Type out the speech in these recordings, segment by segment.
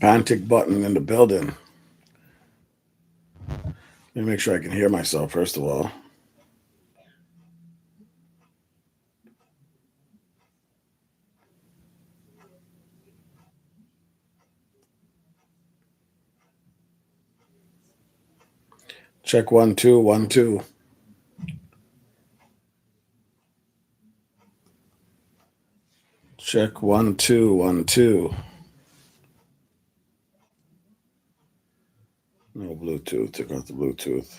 Panic button in the building. Let me make sure I can hear myself first of all. Check 1 2 1 2. Check 1 2 1 2. No Bluetooth. Took out the Bluetooth.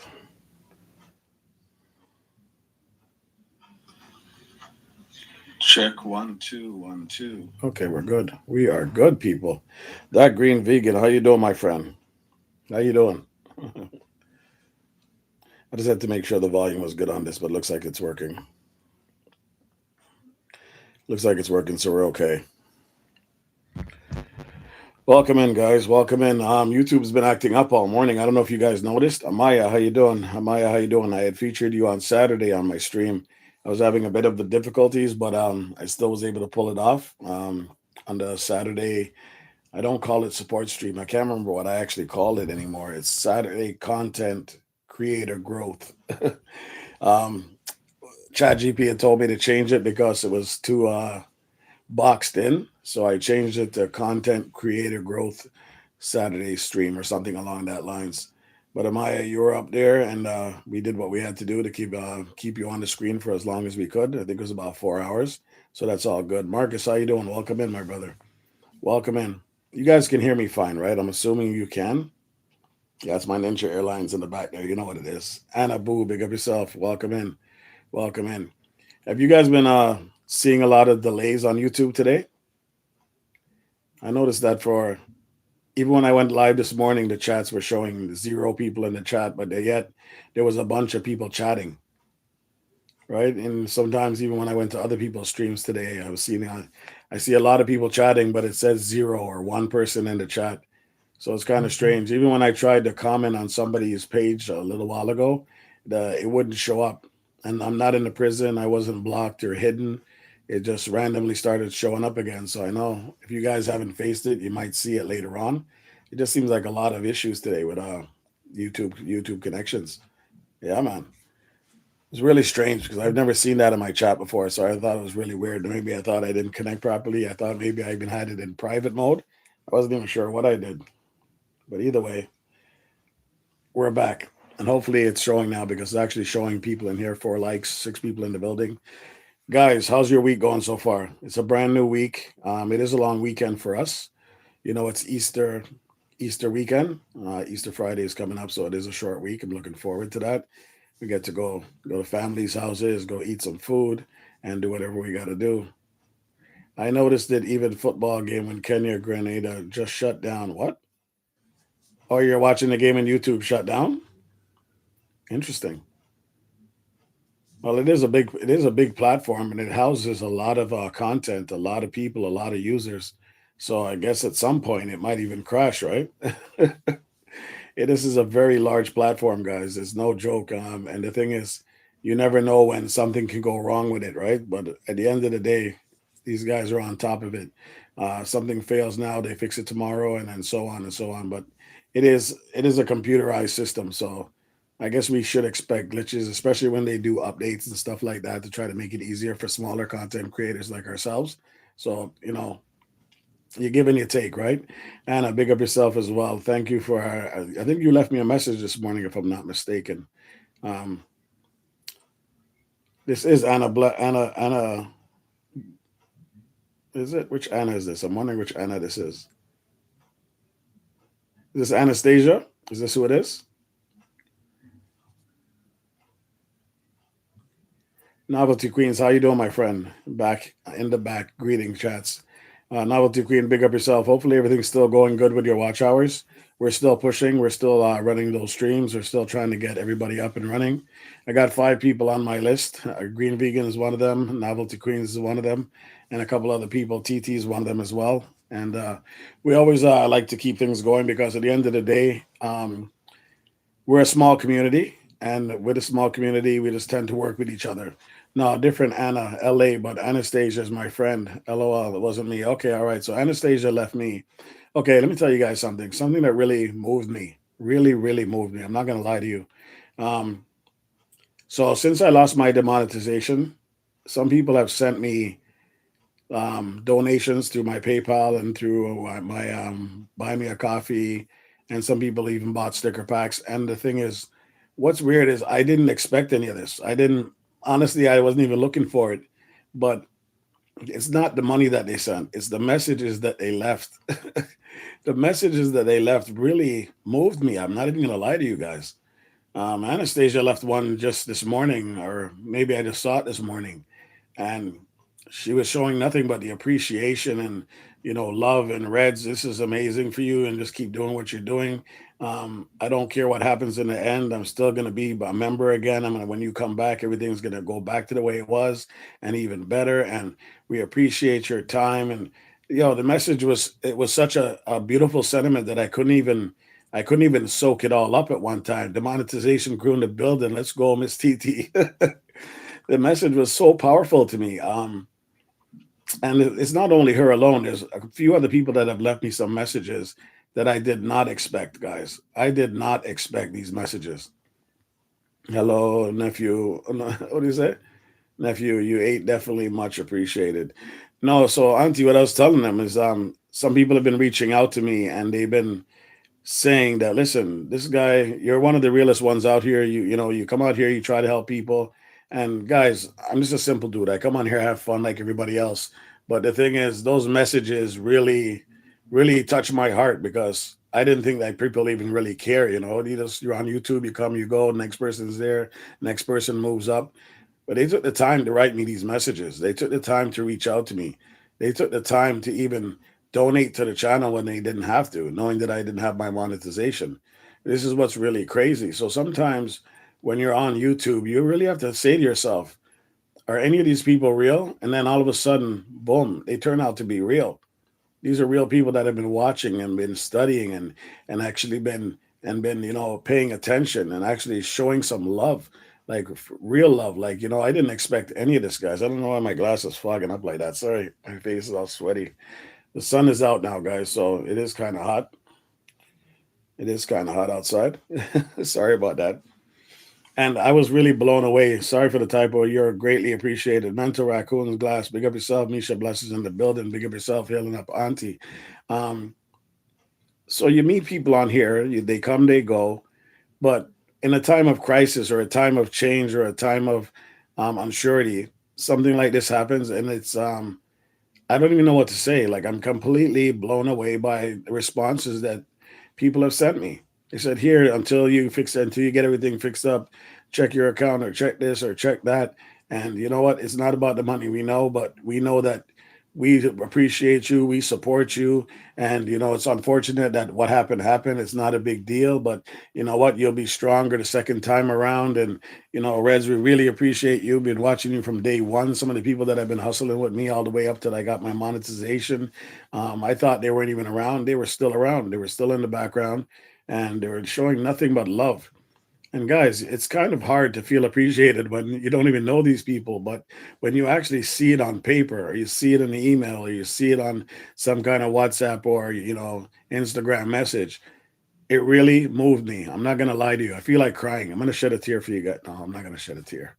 Check 1 2 1 2. Okay, we're good. We are good, people. That green vegan. How you doing, my friend? How you doing? I just had to make sure the volume was good on this, but looks like it's working. Looks like it's working, so we're okay. Welcome in, guys. Welcome in. YouTube's been acting up all morning. I don't know if you guys noticed. Amaya, how you doing? Amaya, how you doing? I had featured you on Saturday on my stream. I was having a bit of the difficulties, but I still was able to pull it off. On the Saturday, I don't call it support stream. I can't remember what I actually called it anymore. It's Saturday content creator growth. um, ChatGP had told me to change it because it was too boxed in. So I changed it to content creator growth Saturday stream or something along that lines. But Amaya, you were up there, and we did what we had to do to keep you on the screen for as long as we could. I think it was about 4 hours, so that's all good. Marcus, how you doing? Welcome in, my brother. Welcome in. You guys can hear me fine, right? I'm assuming you can. Yeah, that's my Ninja Airlines in the back there. You know what it is. Anna Boo, big up yourself. Welcome in. Welcome in. Have you guys been seeing a lot of delays on YouTube today? I noticed that for even when I went live this morning, the chats were showing zero people in the chat, but yet there was a bunch of people chatting, right? And sometimes even when I went to other people's streams today, I see a lot of people chatting, but it says zero or one person in the chat. So it's kind of strange. Even when I tried to comment on somebody's page a little while ago, it wouldn't show up. And I'm not in the prison. I wasn't blocked or hidden. It just randomly started showing up again. So I know if you guys haven't faced it, you might see it later on. It just seems like a lot of issues today with YouTube connections. Yeah, man. It's really strange because I've never seen that in my chat before. So I thought it was really weird. Maybe I thought I didn't connect properly. I thought maybe I even had it in private mode. I wasn't even sure what I did. But either way, we're back. And hopefully it's showing now because it's actually showing people in here, 4 likes, 6 people in the building. Guys, how's your week going so far? It's a brand new week. It is a long weekend for us. You know, it's Easter weekend. Easter Friday is coming up, so it is a short week. I'm looking forward to that. We get to go to families' houses, go eat some food, and do whatever we got to do. I noticed that even football game when Kenya Grenada just shut down. What? Oh, you're watching the game on YouTube shut down? Interesting. Well, it is a big platform, and it houses a lot of content, a lot of people, a lot of users. So I guess at some point it might even crash, right? This is a very large platform, guys. It's no joke. And the thing is, you never know when something can go wrong with it, right? But at the end of the day, these guys are on top of it. Something fails now, they fix it tomorrow, and then so on and so on. But it is a computerized system, so I guess we should expect glitches, especially when they do updates and stuff like that to try to make it easier for smaller content creators like ourselves. So you give and you take, right? Anna, big up yourself as well. Thank you for. I think you left me a message this morning, if I'm not mistaken. Um, this is Anna. Anna. Is it? Which Anna is this? I'm wondering which Anna this is. Is this Anastasia? Is this who it is? Novelty Queens, how you doing, my friend? Back in the back, greeting chats. Novelty Queen, big up yourself. Hopefully everything's still going good with your watch hours. We're still pushing. We're still running those streams. We're still trying to get everybody up and running. I got 5 people on my list. Green Vegan is one of them. Novelty Queens is one of them, and a couple other people. TT is one of them as well. And we always like to keep things going because at the end of the day, we're a small community, and with a small community, we just tend to work with each other. No, different Anna, LA, but Anastasia is my friend. LOL, it wasn't me. Okay, all right. So Anastasia left me. Okay, let me tell you guys something. Something that really moved me. Really, really moved me. I'm not gonna lie to you. Um, so since I lost my demonetization, some people have sent me donations through my PayPal and through my buy me a coffee, and some people even bought sticker packs. And the thing is, what's weird is I didn't expect any of this. I didn't honestly. I wasn't even looking for it, but it's not the money that they sent; it's the messages that they left. The messages that they left really moved me. I'm not even gonna lie to you guys. Anastasia left one just this morning, or maybe I just saw it this morning, and she was showing nothing but the appreciation and love and Reds. This is amazing for you, and just keep doing what you're doing. I don't care what happens in the end. I'm still going to be a member again. I'm gonna when you come back, everything's going to go back to the way it was, and even better. And we appreciate your time. And the message was it was such a beautiful sentiment that I couldn't even soak it all up at one time. Demonetization grew in the building. Let's go, Miss TT. The message was so powerful to me. And it's not only her alone. There's a few other people that have left me some messages that I did not expect, guys. I did not expect these messages. Hello, nephew. What do you say? Nephew, you ate definitely much appreciated. No, so Auntie, what I was telling them is some people have been reaching out to me and they've been saying that listen, this guy, you're one of the realest ones out here. You come out here, you try to help people. And guys, I'm just a simple dude. I come on here, have fun like everybody else. But the thing is, those messages really, really touch my heart because I didn't think that people even really care. You're on YouTube, you come, you go, next person's there, next person moves up. But they took the time to write me these messages. They took the time to reach out to me. They took the time to even donate to the channel when they didn't have to, knowing that I didn't have my monetization. This is what's really crazy. So sometimes when you're on YouTube, you really have to say to yourself, are any of these people real? And then all of a sudden, boom, they turn out to be real. These are real people that have been watching and been studying and actually been paying attention and actually showing some love, like real love. Like I didn't expect any of this, guys. I don't know why my glass is fogging up like that. Sorry, my face is all sweaty. The sun is out now, guys, so it is kind of hot. It is kind of hot outside. Sorry about that. And I was really blown away. Sorry for the typo. You're greatly appreciated. Mental Raccoons Glass. Big up yourself. Misha Blesses in the building. Big up yourself. Healing up Auntie. Um, so you meet people on here. They come, they go. But in a time of crisis or a time of change or a time of unsurety, something like this happens, and it's I don't even know what to say. Like I'm completely blown away by the responses that people have sent me. They said, "Here, until you get everything fixed up, check your account or check this or check that." And you know what? It's not about the money, we know, but we know that we appreciate you, we support you, and it's unfortunate that what happened happened. It's not a big deal, but you know what? You'll be stronger the second time around. And Reds, we really appreciate you. Been watching you from day one. Some of the people that have been hustling with me all the way up till I got my monetization, I thought they weren't even around. They were still around. They were still in the background, and they were showing nothing but love. And guys, it's kind of hard to feel appreciated when you don't even know these people. But when you actually see it on paper, or you see it in the email, or you see it on some kind of WhatsApp or Instagram message, it really moved me. I'm not gonna lie to you. I feel like crying. I'm gonna shed a tear for you guys. No, I'm not gonna shed a tear.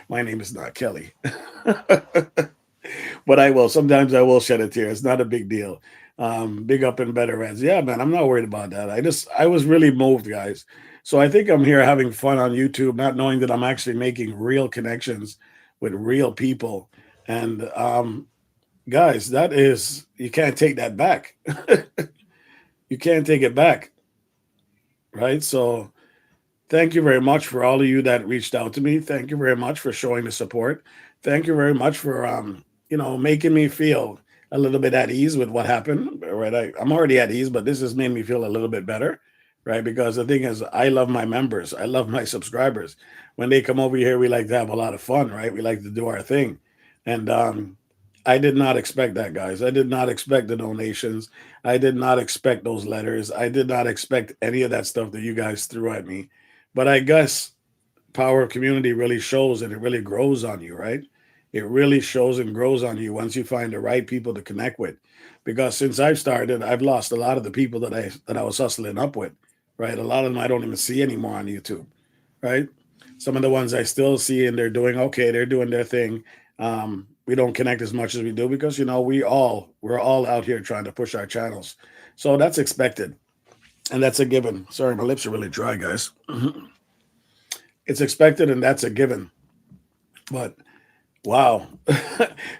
My name is not Kelly. But I will. Sometimes I will shed a tear. It's not a big deal. Big up and better Reds. Yeah, man, I'm not worried about that. I was really moved, guys. So I think I'm here having fun on YouTube, not knowing that I'm actually making real connections with real people. And guys, that is you can't take that back. You can't take it back, right? So thank you very much for all of you that reached out to me. Thank you very much for showing the support. Thank you very much for making me feel a little bit at ease with what happened. Right, I'm already at ease, but this has made me feel a little bit better, right? Because the thing is, I love my members. I love my subscribers. When they come over here, we like to have a lot of fun, right? We like to do our thing, and I did not expect that, guys. I did not expect the donations. I did not expect those letters. I did not expect any of that stuff that you guys threw at me. But I guess power of community really shows and it really grows on you, right? It really shows and grows on you once you find the right people to connect with. Because since I've started, I've lost a lot of the people that I was hustling up with, right? A lot of them I don't even see anymore on YouTube, right? Some of the ones I still see and they're doing okay, they're doing their thing. We don't connect as much as we do because we're all out here trying to push our channels, so that's expected and that's a given. Sorry, my lips are really dry, guys. It's expected and that's a given. But wow.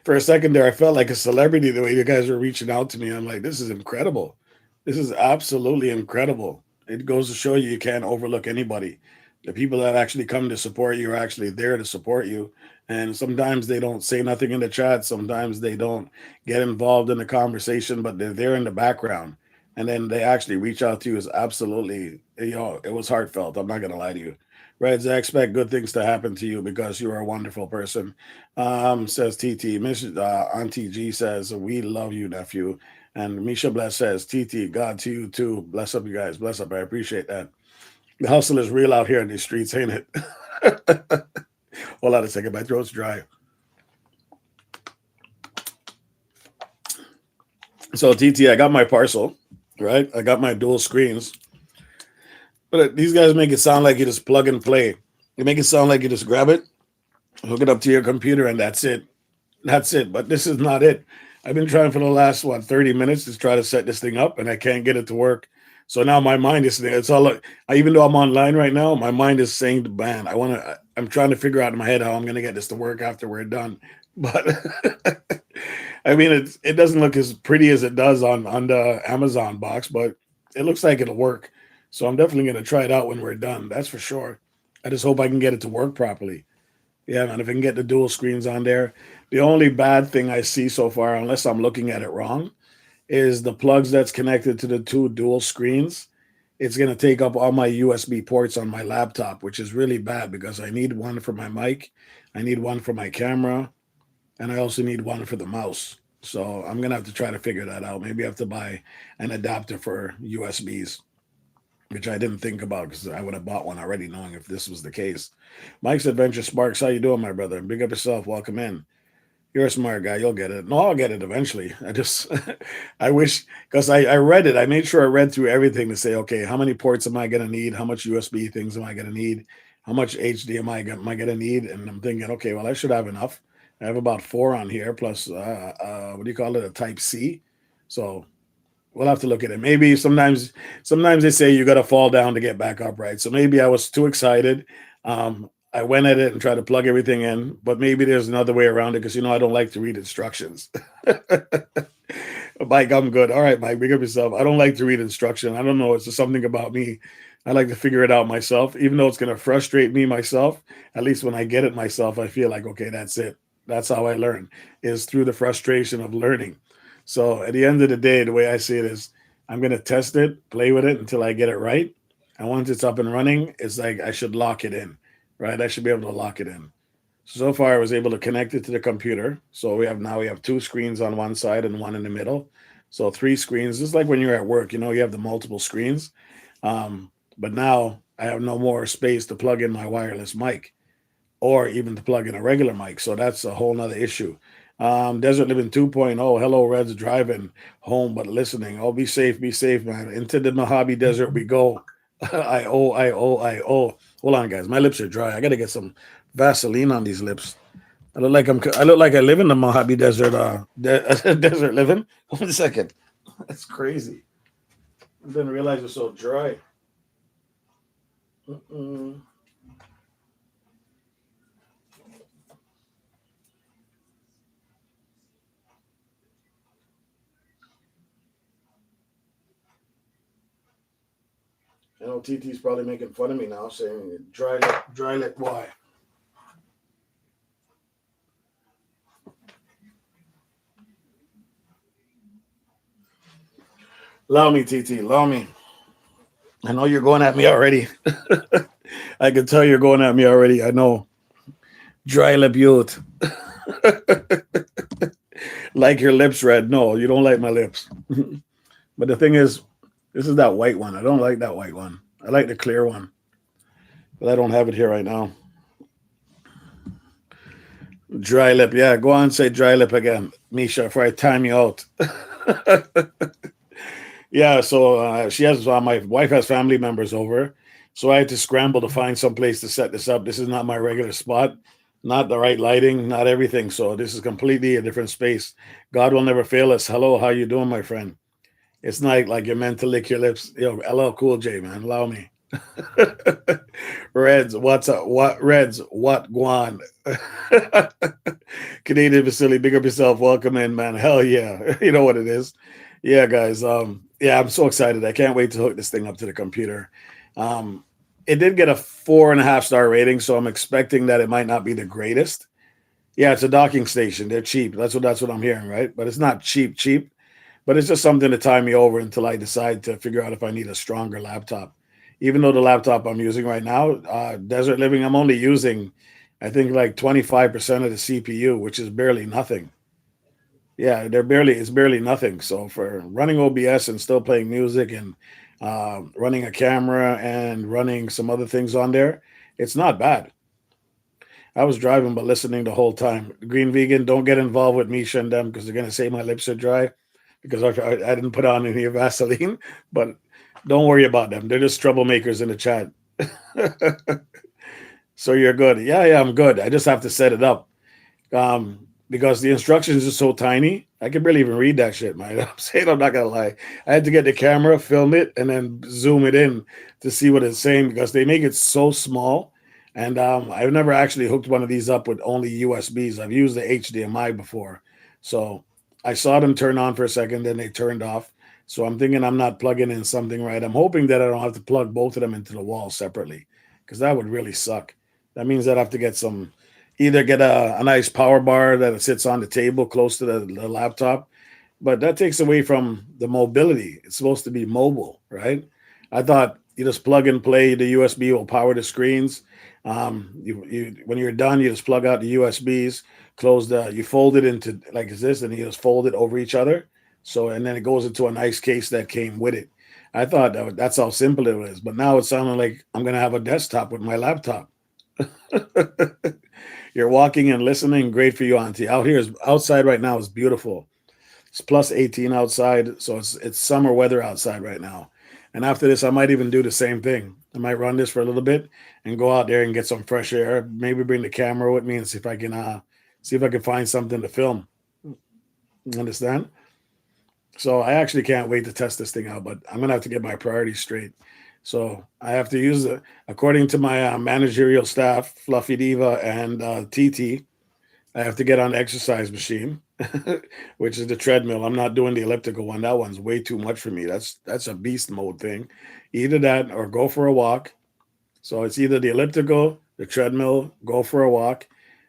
For a second there, I felt like a celebrity the way you guys were reaching out to me. I'm like, this is incredible. This is absolutely incredible. It goes to show you can't overlook anybody. The people that actually come to support you are actually there to support you. And sometimes they don't say nothing in the chat. Sometimes they don't get involved in the conversation, but they're there in the background. And then they actually reach out to you is absolutely, it was heartfelt. I'm not going to lie to you. Reds, I expect good things to happen to you because you are a wonderful person. Says TT. Miss Auntie G says, we love you, nephew. And Misha Bless says, TT, God to you too. Bless up, you guys. Bless up. I appreciate that. The hustle is real out here in these streets, ain't it? Hold on a second. My throat's dry. So, TT, I got my parcel, right? I got my dual screens. But these guys make it sound like you just plug and play. They make it sound like you just grab it, hook it up to your computer, and that's it. That's it. But this is not it. I've been trying for the last 30 minutes to try to set this thing up, and I can't get it to work. So now my mind is there. It's all even though I'm online right now, my mind is saying to ban. I'm trying to figure out in my head how I'm gonna get this to work after we're done. But I mean it doesn't look as pretty as it does on the Amazon box, but it looks like it'll work. So I'm definitely gonna try it out when we're done. That's for sure. I just hope I can get it to work properly. Yeah, man, if I can get the dual screens on there. The only bad thing I see so far, unless I'm looking at it wrong, is the plugs that's connected to the two dual screens. It's going to take up all my USB ports on my laptop, which is really bad because I need one for my mic, I need one for my camera, and I also need one for the mouse. So I'm going to have to try to figure that out. Maybe I have to buy an adapter for USBs, which I didn't think about because I would have bought one already knowing if this was the case. Mike's Adventure Sparks, how you doing, my brother? Big up yourself. Welcome in. You're a smart guy. You'll get it. No, I'll get it eventually. I just, I wish, because I read it. I made sure I read through everything to say, okay, how many ports am I going to need? How much USB things am I going to need? How much HDMI am I going to need? And I'm thinking, okay, well, I should have enough. I have about 4 on here plus, what do you call it? A type C. So we'll have to look at it. Maybe sometimes they say you got to fall down to get back up, right? So maybe I was too excited. I went at it and tried to plug everything in, but maybe there's another way around it because I don't like to read instructions. Mike, I'm good. All right, Mike, big up yourself. I don't like to read instruction. I don't know. It's just something about me. I like to figure it out myself, even though it's going to frustrate me myself. At least when I get it myself, I feel like, okay, that's it. That's how I learn, is through the frustration of learning. So at the end of the day, the way I see it is I'm going to test it, play with it until I get it right. And once it's up and running, it's like I should lock it in, right? I should be able to lock it in. So far, I was able to connect it to the computer. So we have 2 screens on one side and one in the middle. So 3 screens. Just like when you're at work, you have the multiple screens. But now I have no more space to plug in my wireless mic or even to plug in a regular mic. So that's a whole nother issue. Desert Living 2.0. Hello, Reds, driving home but listening. Oh, be safe, man. Into the Mojave Desert we go. I. Hold on, guys. My lips are dry. I got to get some Vaseline on these lips. I look like I live in the Mojave Desert. Desert living. 1 second. That's crazy. I didn't realize it's so dry. Mm-mm. I know TT's probably making fun of me now, saying dry lip. Why? Allow me, TT. Allow me. I know you're going at me already. I can tell you're going at me already. I know. Dry lip youth. Like your lips red. No, you don't like my lips. But the thing is, this is that white one. I don't like that white one. I like the clear one. but I don't have it here right now. Dry lip. Yeah, go on, say dry lip again, Misha, before I time you out. Yeah, so she has my wife has family members over, so I had to scramble to find some place to set this up. This is not my regular spot, not the right lighting, not everything. So this is completely a different space. God will never fail us. Hello, how you doing, my friend? It's not like you're meant to lick your lips. Yo, LL Cool J, man, allow me. Reds, what's up? What Reds? What Guan? Canadian facility, big up yourself. Welcome in, man. Hell yeah. You know what it is. Yeah, guys. Yeah, I'm so excited. I can't wait to hook this thing up to the computer. Um, it did get a 4.5 star rating, so I'm expecting that it might not be the greatest. Yeah, it's a docking station. They're cheap. That's what I'm hearing, right? But it's not cheap. But it's just something to tie me over until I decide to figure out if I need a stronger laptop. Even though the laptop I'm using right now, Desert Living, I'm only using, I think, like 25% of the CPU, which is barely nothing. Yeah, it's barely nothing. So for running OBS and still playing music and running a camera and running some other things on there, it's not bad. I was driving but listening the whole time. Green Vegan, don't get involved with Misha and them because they're gonna say my lips are dry because I didn't put on any Vaseline. But don't worry about them. They're just troublemakers in the chat. So you're good. Yeah, I'm good. I just have to set it up. Because the instructions are so tiny, I can barely even read that shit, man. I'm saying, I'm not gonna lie. I had to get the camera, film it, and then zoom it in to see what it's saying because they make it so small. And I've never actually hooked one of these up with only USBs. I've used the HDMI before, so I saw them turn on for a second, then they turned off. So I'm thinking I'm not plugging in something right. I'm hoping that I don't have to plug both of them into the wall separately, because that would really suck. That means I'd have to get some either get a nice power bar that sits on the table close to the laptop, but that takes away from the mobility. It's supposed to be mobile, right? I thought you just plug and play, the USB will power the screens. You when you're done, you just plug out the USBs, you fold it into like this, and you just fold it over each other. So and then it goes into a nice case that came with it. I thought that's how simple it was, but now it's sounding like I'm gonna have a desktop with my laptop. You're walking and listening. Great for you, Auntie. Outside right now is beautiful. It's plus 18 outside, so it's summer weather outside right now. And after this, I might even do the same thing. I might run this for a little bit and go out there and get some fresh air. Maybe bring the camera with me and see if I can find something to film. You understand? So I actually can't wait to test this thing out, but I'm gonna have to get my priorities straight. So I have to use it according to my managerial staff, Fluffy Diva and TT. I have to get on the exercise machine, which is the treadmill. I'm not doing the elliptical one. That one's way too much for me. That's a beast mode thing. Either that or go for a walk. So it's either the elliptical, the treadmill, go for a walk,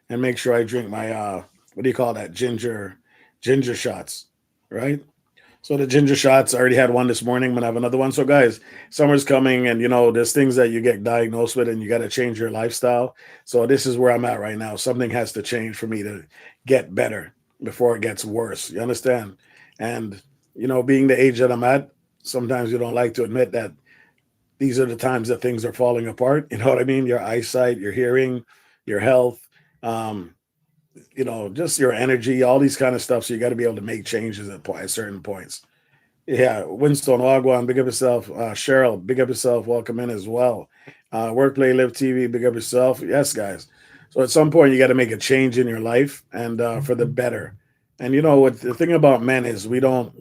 and make sure I drink my what do you call that? Ginger shots, right? So the ginger shots, I already had one this morning. I'm gonna have another one. So guys, summer's coming, and there's things that you get diagnosed with, and you got to change your lifestyle. So this is where I'm at right now. Something has to change for me to get better before it gets worse. You understand? And being the age that I'm at, sometimes you don't like to admit that these are the times that things are falling apart. You know what I mean? Your eyesight, your hearing, your health, um, just your energy, all these kind of stuff. So you got to be able to make changes at certain points. Yeah, Winston Wagwan, big up yourself. Cheryl, big up yourself. Welcome in as well. Workplay Live TV, big up yourself. Yes, guys. So at some point, you got to make a change in your life and for the better. And what the thing about men is we don't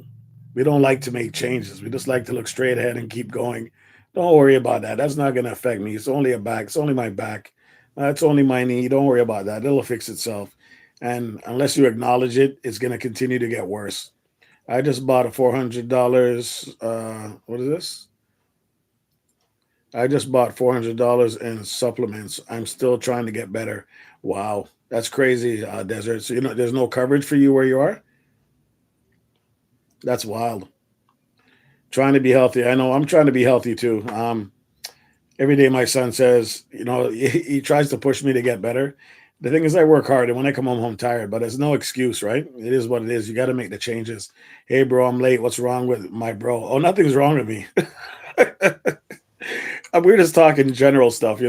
like to make changes. We just like to look straight ahead and keep going. Don't worry about that. That's not going to affect me. It's only a back. It's only my back. It's only my knee. Don't worry about that. It'll fix itself. And unless you acknowledge it, it's going to continue to get worse. I just bought a $400. What is this? I just bought $400 in supplements. I'm still trying to get better. Wow, that's crazy, Desert. So there's no coverage for you where you are. That's wild. Trying to be healthy. I know I'm trying to be healthy too. Every day my son says, he tries to push me to get better. The thing is, I work hard, and when I come home tired, but it's no excuse, right? It is what it is. You got to make the changes. Hey, bro, I'm late. What's wrong with my bro? Oh, nothing's wrong with me. we're just talking general stuff,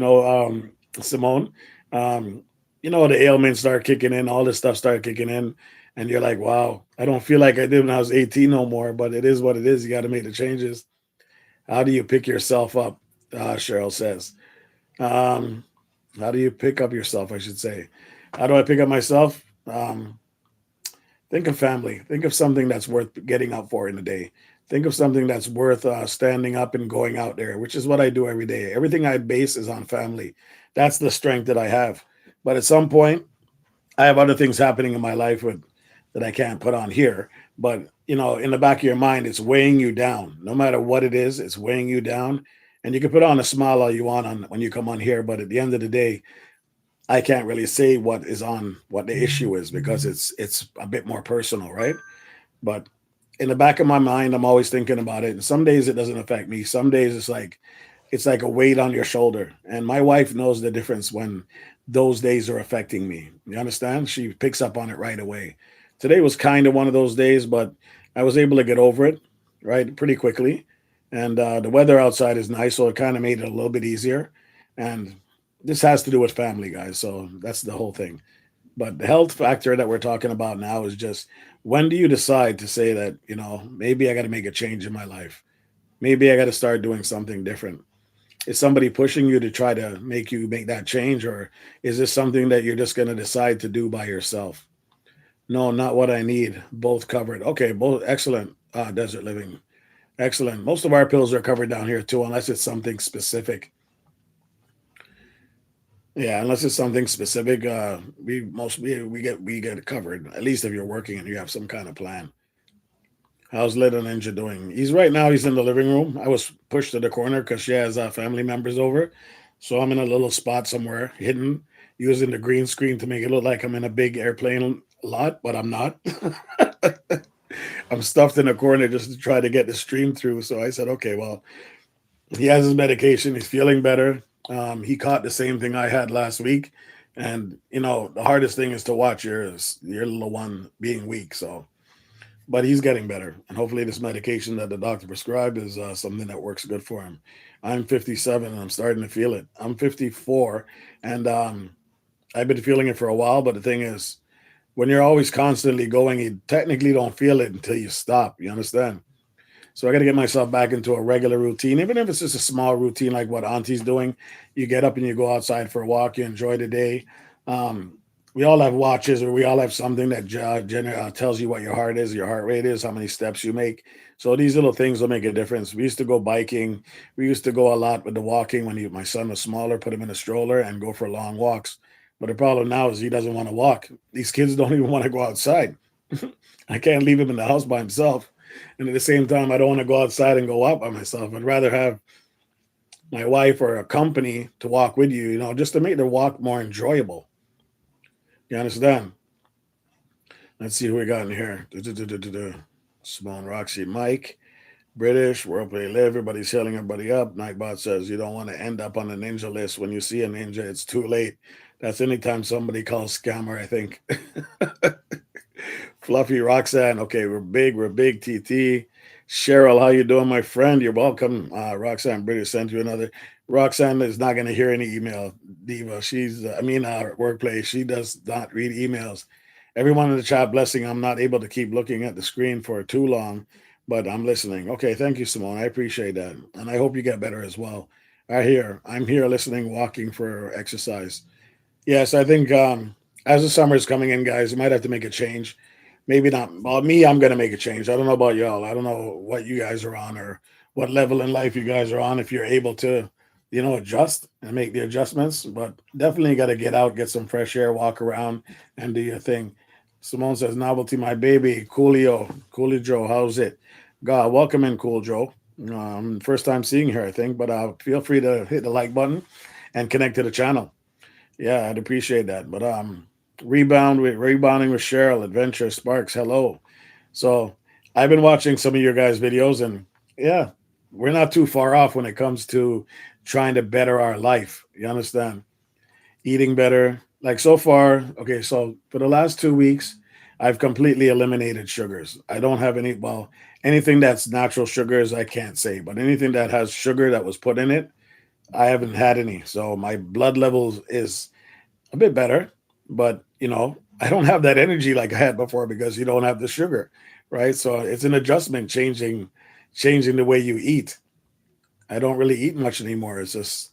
Simone. Um, the ailments start kicking in, all this stuff started kicking in, and you're like, wow, I don't feel like I did when I was 18 no more, but it is what it is. You got to make the changes. How do you pick yourself up? Cheryl says. Um, how do you pick up yourself, I should say? How do I pick up myself? Think of family. Think of something that's worth getting up for in a day. Think of something that's worth standing up and going out there, which is what I do every day. Everything I base is on family. That's the strength that I have. But at some point, I have other things happening in my life that I can't put on here. But in the back of your mind, it's weighing you down. No matter what it is, it's weighing you down. And you can put on a smile all you want on when you come on here, but at the end of the day, I can't really say what the issue is because it's a bit more personal, right? But in the back of my mind, I'm always thinking about it. And some days it doesn't affect me. Some days it's like a weight on your shoulder. And my wife knows the difference when those days are affecting me. You understand? She picks up on it right away. Today was kind of one of those days, but I was able to get over it, right, pretty quickly. And the weather outside is nice, so it kind of made it a little bit easier. And this has to do with family, guys. So that's the whole thing. But the health factor that we're talking about now is just, when do you decide to say that, maybe I got to make a change in my life? Maybe I got to start doing something different. Is somebody pushing you to try to make you make that change, or is this something that you're just going to decide to do by yourself? No, not what I need. Both covered. Okay, both excellent. Desert living, excellent. Most of our pills are covered down here too, unless it's something specific. Yeah, unless it's something specific, we get it covered. At least if you're working and you have some kind of plan. How's Little Ninja doing? He's in the living room. I was pushed to the corner because she has family members over. So I'm in a little spot somewhere hidden, using the green screen to make it look like I'm in a big airplane lot, but I'm not. I'm stuffed in a corner just to try to get the stream through. So I said, okay, well, he has his medication. He's feeling better. He caught the same thing I had last week. And, the hardest thing is to watch your little one being weak. So but he's getting better, and hopefully this medication that the doctor prescribed is something that works good for him. I'm 57 and I'm starting to feel it. I'm 54, and I've been feeling it for a while, but the thing is, when you're always constantly going, you technically don't feel it until you stop. You understand? So I got to get myself back into a regular routine, even if it's just a small routine like what Auntie's doing. You get up and you go outside for a walk. You enjoy the day. Um, we all have watches, or we all have something that tells you what your heart is, your heart rate is, how many steps you make. So these little things will make a difference. We used to go biking. We used to go a lot with the walking when my son was smaller, put him in a stroller and go for long walks. But the problem now is he doesn't want to walk. These kids don't even want to go outside. I can't leave him in the house by himself. And at the same time, I don't want to go outside and go out by myself. I'd rather have my wife or a company to walk with you, just to make the walk more enjoyable. You understand? Let's see who we got in here. Simone, Roxy, Mike, British, where they live. Everybody's healing everybody up. Nightbot says you don't want to end up on the ninja list. When you see a ninja, it's too late. That's anytime somebody calls scammer, I think. Fluffy Roxanne. Okay, we're big. TT. Cheryl, how you doing, my friend? You're welcome. Roxanne British sent you another. Roxanne is not going to hear any email, Diva. Our workplace. She does not read emails. Everyone in the chat, blessing. I'm not able to keep looking at the screen for too long, but I'm listening. Okay, thank you, Simone. I appreciate that, and I hope you get better as well. I'm here listening, walking for exercise. Yes, I think as the summer is coming in, guys, you might have to make a change. Maybe not. Well, me, I'm going to make a change. I don't know about y'all. I don't know what you guys are on, or what level in life you guys are on, if you're able to, adjust and make the adjustments. But definitely got to get out, get some fresh air, walk around, and do your thing. Simone says, novelty, my baby. Coolio Joe, how's it? God, welcome in, Cool Joe. First time seeing her, I think, but feel free to hit the like button and connect to the channel. Yeah, I'd appreciate that. But rebounding with Cheryl, Adventure Sparks, hello. So I've been watching some of your guys' videos, and yeah, we're not too far off when it comes to trying to better our life. You understand? Eating better. Like so far, okay, so for the last 2 weeks, I've completely eliminated sugars. I don't have anything that's natural sugars, I can't say, but anything that has sugar that was put in it, I haven't had any, so my blood levels is a bit better, but I don't have that energy like I had before because you don't have the sugar, right? So it's an adjustment, changing the way you eat. I don't really eat much anymore. It's just,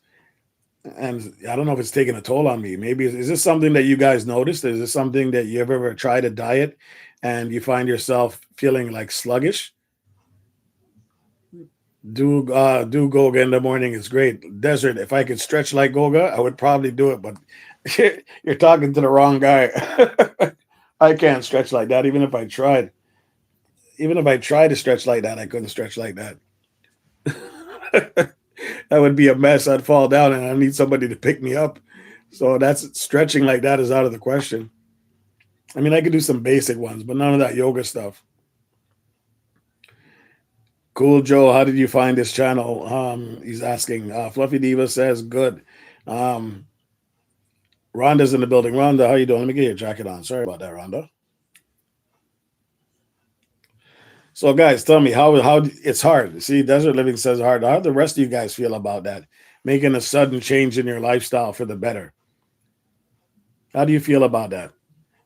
and I don't know if it's taking a toll on me. Maybe is this something that you guys noticed? Is this something that you ever tried a diet and you find yourself feeling like sluggish? Do Goga in the morning is great. Desert, if I could stretch like Goga, I would probably do it, but you're talking to the wrong guy. I can't stretch like that, even if I tried. Even if I tried to stretch like that, I couldn't stretch like that. That would be a mess. I'd fall down and I need somebody to pick me up. So that's stretching like that is out of the question. I mean, I could do some basic ones, but none of that yoga stuff. Cool Joe, how did you find this channel? He's asking. Fluffy Diva says good. Um, Rhonda's in the building. Rhonda, how you doing? Let me get your jacket on. Sorry about that, Rhonda. So, guys, tell me how it's hard. See, Desert Living says hard. How do the rest of you guys feel about that? Making a sudden change in your lifestyle for the better. How do you feel about that?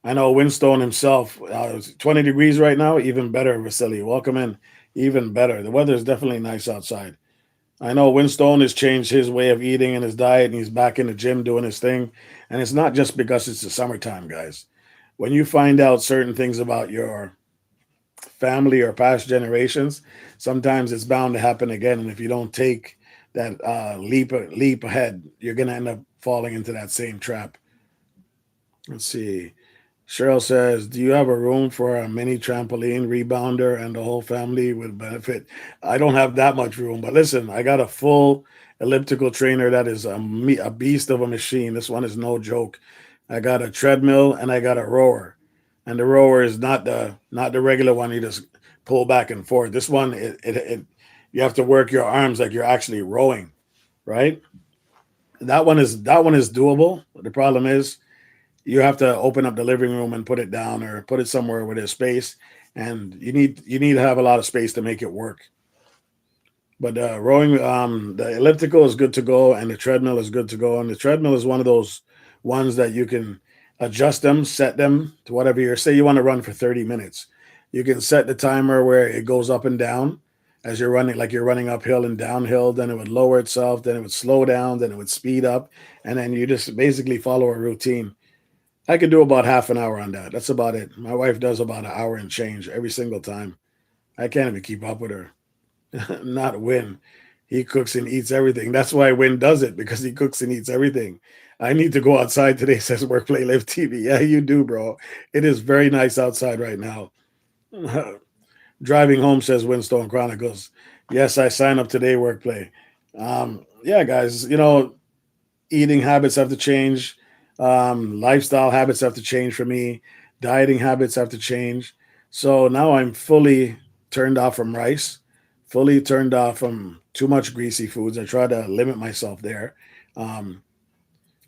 I know Winstone himself. It's 20 degrees right now. Even better, Vasily. Welcome in. Even better. The weather is definitely nice outside. I know Winstone has changed his way of eating and his diet, and he's back in the gym doing his thing. And it's not just because it's the summertime, guys. When you find out certain things about your family or past generations, sometimes it's bound to happen again. And if you don't take that leap ahead, you're gonna end up falling into that same trap. Let's see. Cheryl says, "Do you have a room for a mini trampoline, rebounder, and the whole family would benefit?" I don't have that much room, but listen, I got a full elliptical trainer that is a beast of a machine. This one is no joke. I got a treadmill and I got a rower, and the rower is not the regular one you just pull back and forth. This one, it you have to work your arms like you're actually rowing, right? That one is doable. The problem is you have to open up the living room and put it down or put it somewhere where there's space, and you need to have a lot of space to make it work. But rowing, the elliptical is good to go, and the treadmill is good to go. And the treadmill is one of those ones that you can adjust them, set them to whatever you're. Say you want to run for 30 minutes, you can set the timer where it goes up and down as you're running, like you're running uphill and downhill. Then it would lower itself, then it would slow down, then it would speed up, and then you just basically follow a routine. I could do about half an hour on that. That's about it. My wife does about an hour and change every single time. I can't even keep up with her. Not Win. He cooks and eats everything. That's why Win does it because he cooks and eats everything. I need to go outside today, says Work Play Live TV. Yeah, you do, bro. It is very nice outside right now. Driving home, says Winstone Chronicles. Yes, I sign up today, Work Play. Yeah, guys, eating habits have to change. Lifestyle habits have to change for me. Dieting habits have to change. So now I'm fully turned off from rice, fully turned off from too much greasy foods. I try to limit myself there. Um,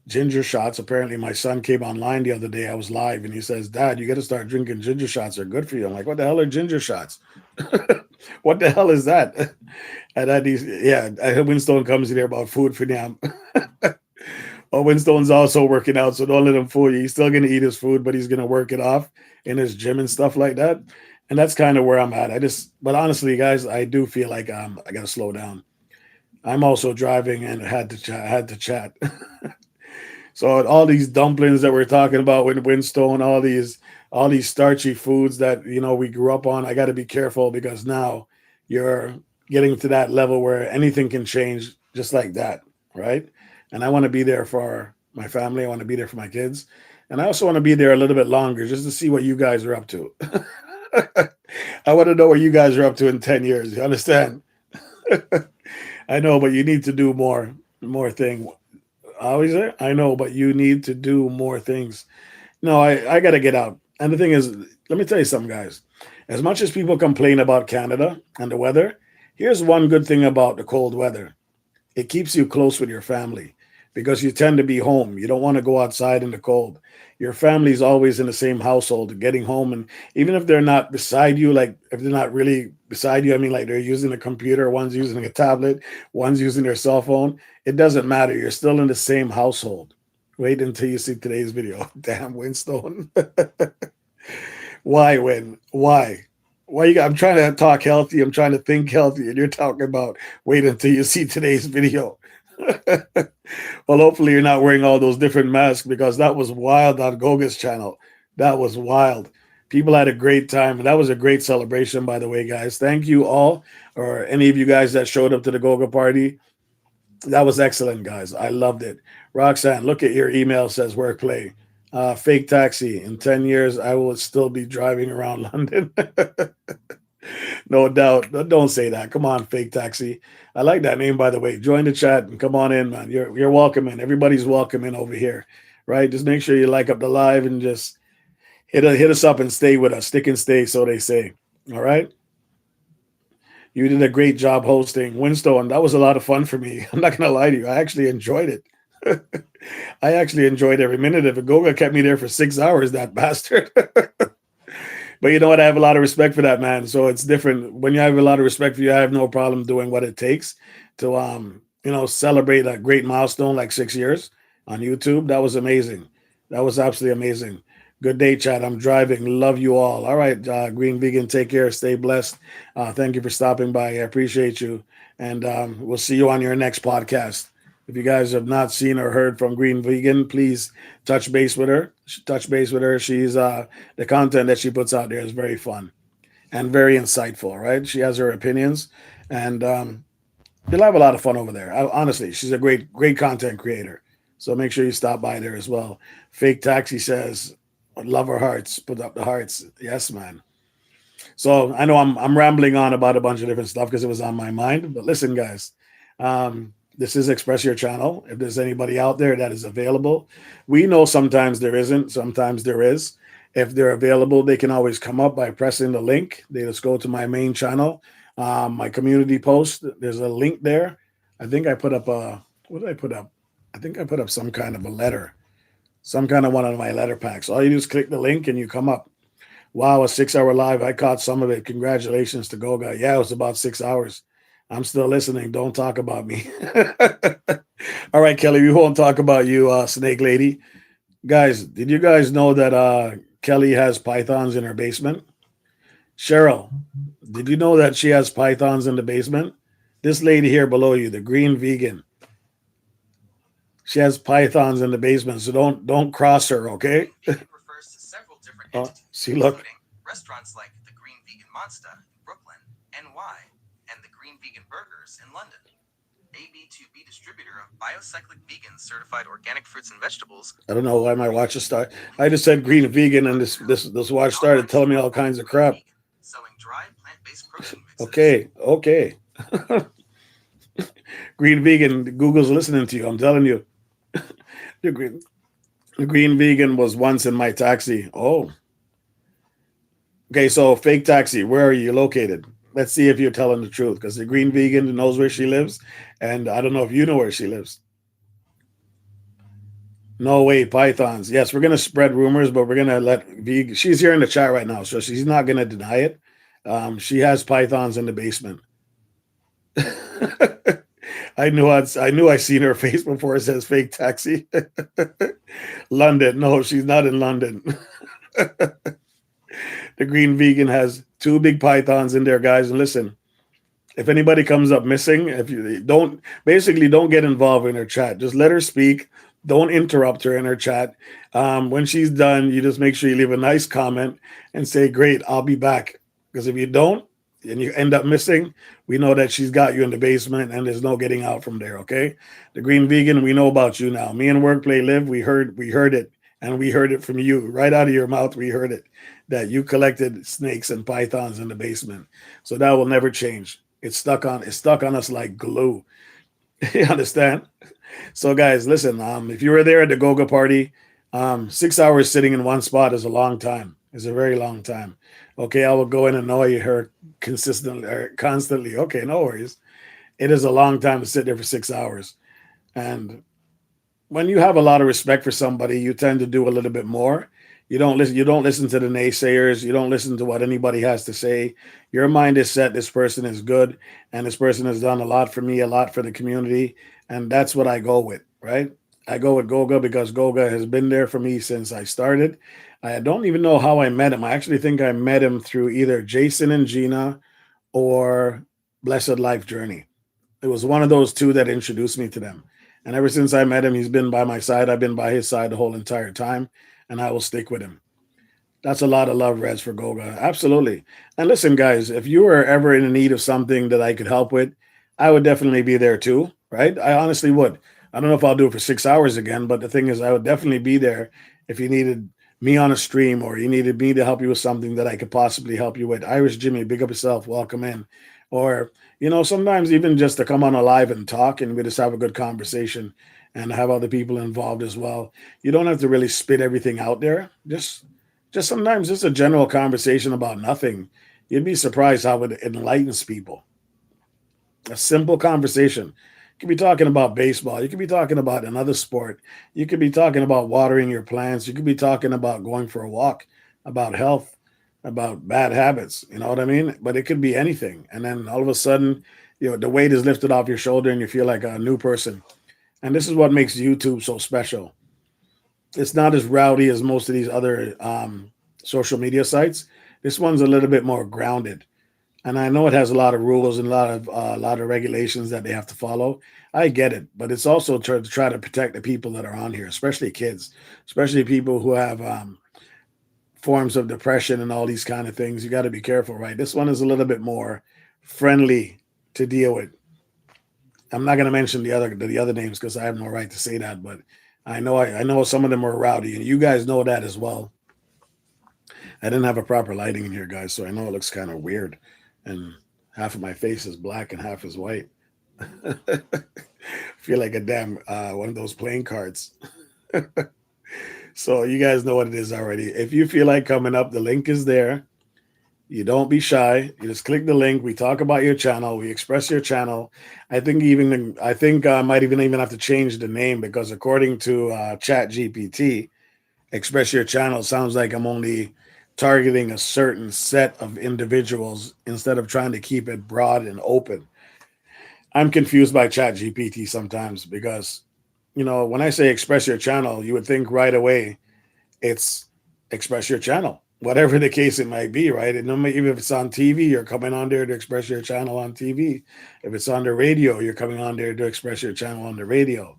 Ginger shots. Apparently, my son came online the other day. I was live and he says, "Dad, you got to start drinking ginger shots. They're good for you." I'm like, "What the hell are ginger shots? What the hell is that?" And then yeah, Winstone comes in here about food for them. Oh, Winstone's also working out, so don't let him fool you. He's still gonna eat his food, but he's gonna work it off in his gym and stuff like that. And that's kind of where I'm at. But honestly, guys, I do feel like I gotta slow down. I'm also driving and had to chat. So all these dumplings that we're talking about with Winstone, all these starchy foods that we grew up on, I got to be careful because now you're getting to that level where anything can change just like that, right? And I want to be there for my family. I want to be there for my kids, and I also want to be there a little bit longer just to see what you guys are up to. I want to know what you guys are up to in 10 years. You understand? I know, but you need to do more thing. Always there. I know, but you need to do more things. No, I got to get out. And the thing is, let me tell you something, guys. As much as people complain about Canada and the weather, here's one good thing about the cold weather: it keeps you close with your family. because you tend to be home. You don't want to go outside in the cold. Your family's always in the same household, getting home, and even if they're not beside you, like if they're not really beside you, I mean, like they're using a computer, one's using a tablet, one's using their cell phone. It doesn't matter. You're still in the same household. Wait until you see today's video. Damn, Winstone. Why, Win? Why? Why you got, I'm trying to talk healthy. I'm trying to think healthy, and you're talking about wait until you see today's video. Well, hopefully you're not wearing all those different masks because that was wild on Goga's channel. That was wild. People had a great time, and that was a great celebration, by the way, guys. Thank you all, or any of you guys that showed up to the Goga party. That was excellent, guys. I loved it. Roxanne, look at your email, says work play. Fake taxi. In 10 years, I will still be driving around London. No doubt. Don't say that. Come on, fake taxi. I like that name, by the way. Join the chat and come on in, man. You're welcome in. Everybody's welcome in over here, right? Just make sure you like up the live and just hit us up and stay with us. Stick and stay, so they say. All right. You did a great job hosting Winstone. That was a lot of fun for me. I'm not gonna lie to you. I actually enjoyed it. I actually enjoyed every minute of it. Goga kept me there for 6 hours, that bastard. But you know what? I have a lot of respect for that man. So it's different. When you have a lot of respect for you, I have no problem doing what it takes to celebrate a great milestone like 6 years on YouTube. That was amazing. That was absolutely amazing. Good day, chat. I'm driving. Love you all. All right, Green Vegan, take care. Stay blessed. Thank you for stopping by. I appreciate you. And we'll see you on your next podcast. If you guys have not seen or heard from Green Vegan, please touch base with her. Touch base with her. She's the content that she puts out there is very fun and very insightful, right? She has her opinions, and you'll have a lot of fun over there. Honestly, she's a great content creator. So make sure you stop by there as well. Fake Taxi says, love her hearts. Put up the hearts. Yes, man. So I know I'm rambling on about a bunch of different stuff because it was on my mind. But listen, guys, this is Express Your Channel. If there's anybody out there that is available, we know sometimes there isn't, sometimes there is. If they're available, they can always come up by pressing the link. They just go to my main channel, my community post. There's a link there. I think I put up what did I put up? I think I put up some kind of a letter, some kind of one of my letter packs. All you do is click the link and you come up. Wow, a 6 hour live. I caught some of it. Congratulations to Goga. Yeah, it was about 6 hours. I'm still listening. Don't talk about me. All right, Kelly, we won't talk about you, Snake Lady. Guys, did you guys know that Kelly has pythons in her basement? Cheryl, did you know that she has pythons in the basement? This lady here below you, the Green Vegan, she has pythons in the basement, so don't cross her, okay? Refers to several different entities, see, look. including restaurants like the Green Vegan Monster in Brooklyn, NY, and the Green Vegan Burgers in London. AB2B distributor of Biocyclic Vegan certified organic fruits and vegetables. I don't know why my watch just started. I just said Green Vegan, and this watch started telling me all kinds of crap. Selling dry plant-based protein Okay. mixes. Green Vegan, Google's listening to you. I'm telling you. The Green Vegan was once in my taxi. Oh. Okay, so fake taxi, where are you located? Let's see if you're telling the truth, because the Green Vegan knows where she lives, and I don't know if you know where she lives. No way, pythons. Yes, we're gonna spread rumors, but we're gonna let Vegan. She's here in the chat right now, so she's not gonna deny it. She has pythons in the basement. I knew I seen her face before it says fake taxi. London. No, she's not in London. The Green Vegan has two big pythons in there, guys. And listen, if anybody comes up missing, if you don't get involved in her chat. Just let her speak. Don't interrupt her in her chat. When she's done, you just make sure you leave a nice comment and say, "Great, I'll be back." Because if you don't and you end up missing, we know that she's got you in the basement and there's no getting out from there. Okay, the Green Vegan, we know about you now. Me and Workplay Live, we heard it, and we heard it from you right out of your mouth. We heard it that you collected snakes and pythons in the basement. So that will never change. It's stuck on us like glue. You understand? So guys, listen, if you were there at the Goga party, 6 hours sitting in one spot is a long time. It's a very long time. Okay, I will go and annoy her consistently or constantly. Okay, no worries. It is a long time to sit there for 6 hours. And when you have a lot of respect for somebody, you tend to do a little bit more. You don't listen. You don't listen to the naysayers. You don't listen to what anybody has to say. Your mind is set. This person is good, and this person has done a lot for me, a lot for the community, and that's what I go with. Right? I go with Goga because Goga has been there for me since I started. I don't even know how I met him. I actually think I met him through either Jason and Gina or Blessed Life Journey. It was one of those two that introduced me to them. And ever since I met him, he's been by my side. I've been by his side the whole entire time, and I will stick with him. That's a lot of love, Reds, for Goga. Absolutely. And listen, guys, if you were ever in need of something that I could help with, I would definitely be there too, right? I honestly would. I don't know if I'll do it for 6 hours again, but the thing is, I would definitely be there if you needed me on a stream or you needed me to help you with something that I could possibly help you with. Irish Jimmy, big up yourself. Welcome in. Or, sometimes even just to come on a live and talk and we just have a good conversation and have other people involved as well. You don't have to really spit everything out there. Just sometimes just a general conversation about nothing. You'd be surprised how it enlightens people. A simple conversation. You could be talking about baseball. You could be talking about another sport. You could be talking about watering your plants. You could be talking about going for a walk, about health, about bad habits. You know what I mean? But it could be anything. And then all of a sudden, the weight is lifted off your shoulder and you feel like a new person. And this is what makes YouTube so special. It's not as rowdy as most of these other social media sites. This one's a little bit more grounded, and I know it has a lot of rules and a lot of regulations that they have to follow. I get it, but it's also to try to protect the people that are on here, especially kids, especially people who have forms of depression and all these kind of things. You got to be careful, right? This one is a little bit more friendly to deal with. I'm not going to mention the other names because I have no right to say that, but I know some of them are rowdy, and you guys know that as well. I didn't have a proper lighting in here, guys, so I know it looks kind of weird, and half of my face is black and half is white. Feel like a damn one of those playing cards. So you guys know what it is already. If you feel like coming up, the link is there. You don't be shy. You just click the link. We talk about your channel. We express your channel. I think I might even have to change the name because according to Chat GPT, express your channel sounds like I'm only targeting a certain set of individuals instead of trying to keep it broad and open. I'm confused by Chat GPT sometimes because when I say express your channel, you would think right away it's express your channel, whatever the case it might be, right? And even if it's on TV, you're coming on there to express your channel on TV. If it's on the radio, you're coming on there to express your channel on the radio.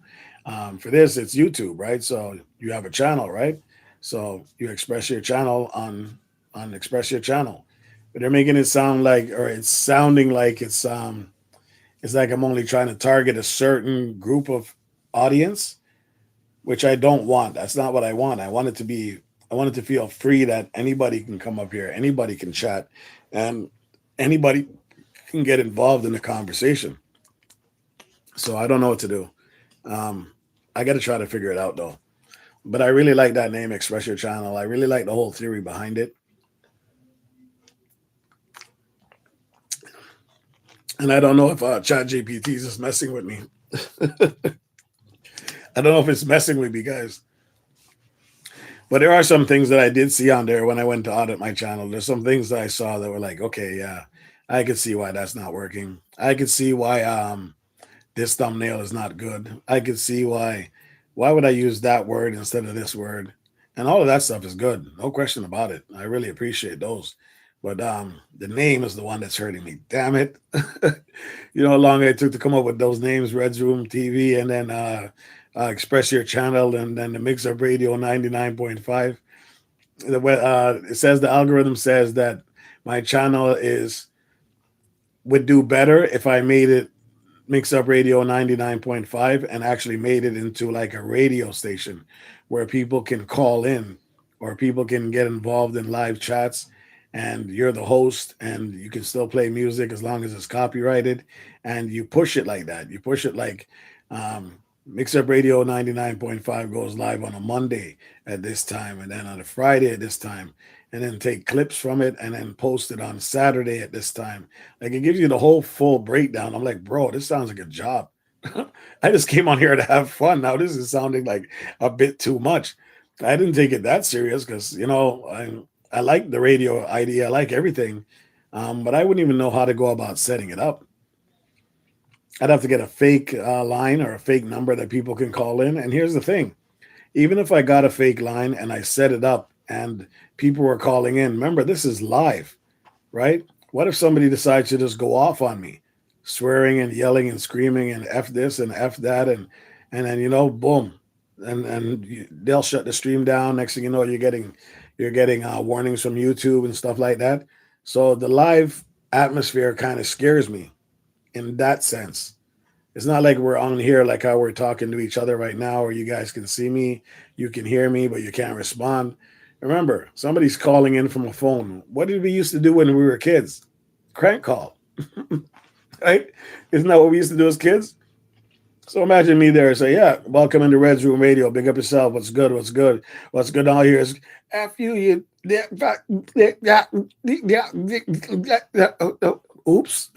For this, it's YouTube, right? So you have a channel, right? So you express your channel on express your channel, but they're making it sound like, or it's sounding like it's like I'm only trying to target a certain group of audience, which I don't want. That's not what I want. I want it to feel free that anybody can come up here, anybody can chat, and anybody can get involved in the conversation. So I don't know what to do. Um, I got to try to figure it out though. But I really like that name, Express Your Channel. I really like the whole theory behind it. And I don't know if Chat GPT is just messing with me. I don't know if it's messing with me, guys. But there are some things that I did see on there when I went to audit my channel. There's some things that I saw that were like, okay, yeah, I could see why that's not working. I could see why this thumbnail is not good. I could see why would I use that word instead of this word? And all of that stuff is good. No question about it. I really appreciate those. But the name is the one that's hurting me. Damn it. You know how long it took to come up with those names, Reds Room TV, and then Express Your Channel, and then the Mix Up Radio 99.5. It says the algorithm says that my channel would do better if I made it Mix Up Radio 99.5 and actually made it into like a radio station where people can call in or people can get involved in live chats and you're the host and you can still play music as long as it's copyrighted and you push it like that. You push it like Mix Up Radio 99.5 goes live on a Monday at this time and then on a Friday at this time and then take clips from it and then post it on Saturday at this time. Like it gives you the whole full breakdown. I'm like, bro, this sounds like a job. I just came on here to have fun. Now this is sounding like a bit too much. I didn't take it that serious because I like the radio idea. I like everything, but I wouldn't even know how to go about setting it up. I'd have to get a fake line or a fake number that people can call in. And here's the thing: even if I got a fake line and I set it up and people were calling in, remember this is live, right? What if somebody decides to just go off on me, swearing and yelling and screaming and f this and f that and then boom, and they'll shut the stream down. Next thing you know, you're getting warnings from YouTube and stuff like that. So the live atmosphere kind of scares me in that sense. It's not like we're on here like how we're talking to each other right now, where you guys can see me, you can hear me, but you can't respond. Remember, somebody's calling in from a phone. What did we used to do when we were kids? Crank call, right? Isn't that what we used to do as kids? So imagine me there and say, "Yeah, welcome into Red's Room Radio. Big up yourself. What's good? What's good? What's good all here is F you. Oops."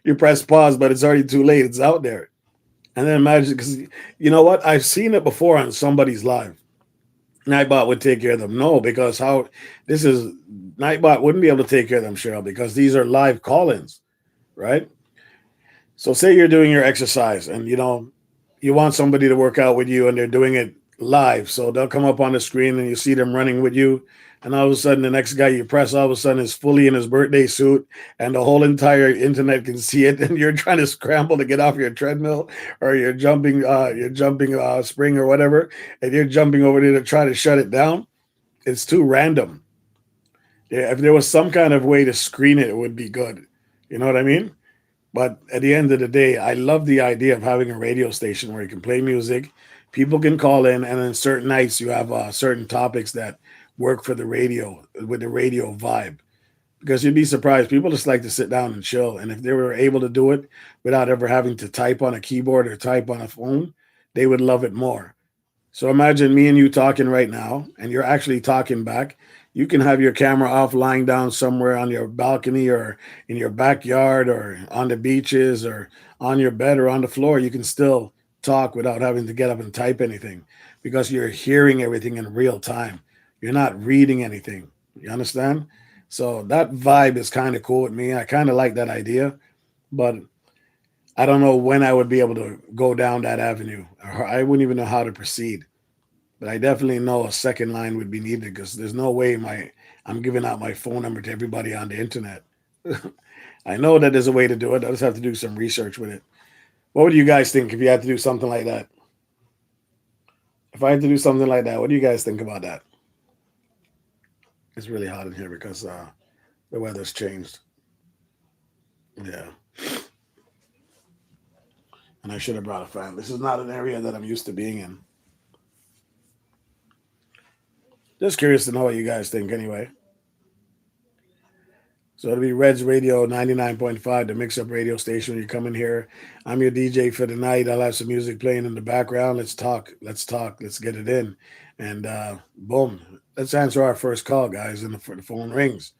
You press pause, but it's already too late. It's out there. And then imagine, because you know what? I've seen it before on somebody's live. Nightbot would take care of them. No, because how this is Nightbot wouldn't be able to take care of them, Cheryl, because these are live call-ins, right? So say you're doing your exercise and you want somebody to work out with you and they're doing it live. So they'll come up on the screen and you see them running with you. And all of a sudden the next guy you press all of a sudden is fully in his birthday suit and the whole entire internet can see it and you're trying to scramble to get off your treadmill or you're jumping spring or whatever, and you're jumping over there to try to shut it down. It's too random. Yeah, if there was some kind of way to screen it, it would be good. You know what I mean? But at the end of the day, I love the idea of having a radio station where you can play music, people can call in, and then certain nights you have certain topics that work for the radio with the radio vibe. Because you'd be surprised, people just like to sit down and chill. And if they were able to do it without ever having to type on a keyboard or type on a phone, they would love it more. So imagine me and you talking right now, and you're actually talking back. You can have your camera off, lying down somewhere on your balcony or in your backyard or on the beaches or on your bed or on the floor. You can still talk without having to get up and type anything because you're hearing everything in real time. You're not reading anything. You understand? So that vibe is kind of cool with me. I kind of like that idea, but I don't know when I would be able to go down that avenue. Or I wouldn't even know how to proceed. But I definitely know a second line would be needed because there's no way I'm giving out my phone number to everybody on the internet. I know that there's a way to do it. I just have to do some research with it. What would you guys think if you had to do something like that? If I had to do something like that, what do you guys think about that? It's really hot in here because the weather's changed. Yeah, and I should have brought a fan. This is not an area that I'm used to being in. Just curious to know what you guys think anyway. So it'll be Reds Radio 99.5, the mix up radio station. You come in here. I'm your DJ for the night. I'll have some music playing in the background. Let's talk. Let's talk. Let's get it in. And boom. Let's answer our first call, guys. And the phone rings.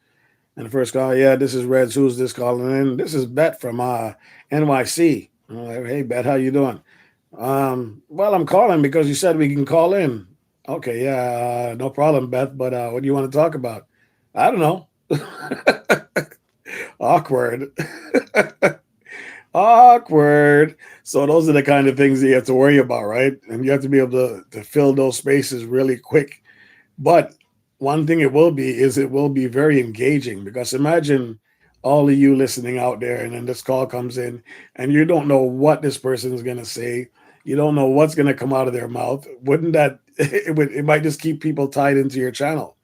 And the first call, yeah, this is Reds. Who's this calling in? This is Bet from NYC. I'm like, hey, Bet, how you doing? Well, I'm calling because you said we can call in. Okay, yeah, no problem, Beth. But what do you want to talk about? I don't know. Awkward. Awkward. So those are the kind of things that you have to worry about, right? And you have to be able to fill those spaces really quick. But one thing it will be is it will be very engaging because imagine all of you listening out there and then this call comes in and you don't know what this person is going to say. You don't know what's going to come out of their mouth. Wouldn't that it might just keep people tied into your channel.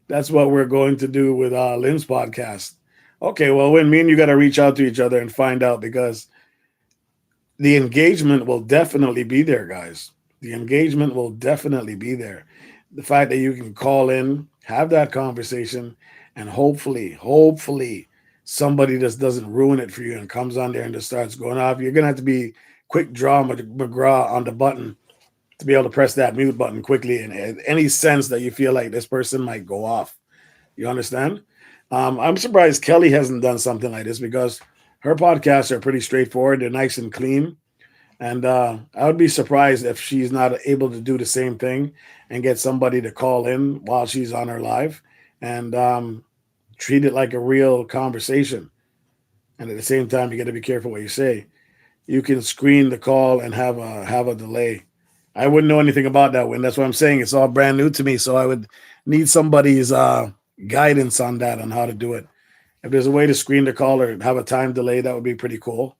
That's what we're going to do with Lynn's podcast. Okay, well, when me and you got to reach out to each other and find out because the engagement will definitely be there, guys. The engagement will definitely be there. The fact that you can call in, have that conversation, and hopefully, somebody just doesn't ruin it for you and comes on there and just starts going off. You're gonna have to be quick draw McGraw on the button to be able to press that mute button quickly in any sense that you feel like this person might go off. You understand? I'm surprised Kelly hasn't done something like this because her podcasts are pretty straightforward. They're nice and clean. And I would be surprised if she's not able to do the same thing and get somebody to call in while she's on her live and treat it like a real conversation. And at the same time, you got to be careful what you say. You can screen the call and have a delay. I wouldn't know anything about that one. That's what I'm saying. It's all brand new to me, so I would need somebody's guidance on that on how to do it. If there's a way to screen the call or have a time delay, that would be pretty cool.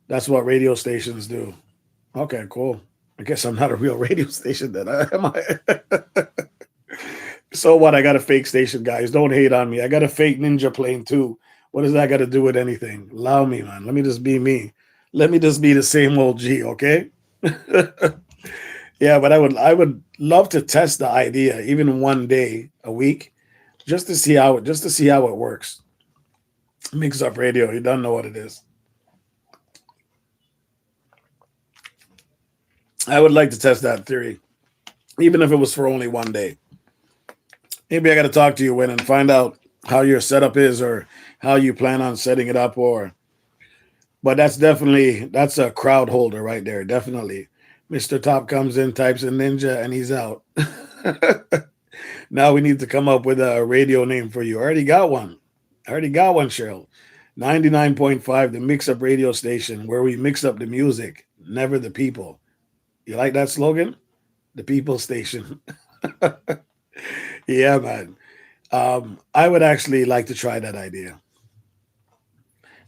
That's what radio stations do. Okay, cool. I guess I'm not a real radio station then. Am I? So what? I got a fake station, guys. Don't hate on me. I got a fake ninja plane too. What does that got to do with anything? Allow me, man. Let me just be me. Let me just be the same old G, okay? Yeah, but I would love to test the idea even one day a week just to see how it works. Mix up radio. You don't know what it is. I would like to test that theory, even if it was for only one day. Maybe I got to talk to you, Win, and find out how your setup is or how you plan on setting it up. Or, but that's a crowd holder right there. Definitely, Mister Top comes in, types in Ninja, and he's out. Now we need to come up with a radio name for you. I already got one. I already got one, Cheryl. 99.5, the mix up radio station where we mix up the music, never the people. You like that slogan? The people station. Yeah, man. I would actually like to try that idea.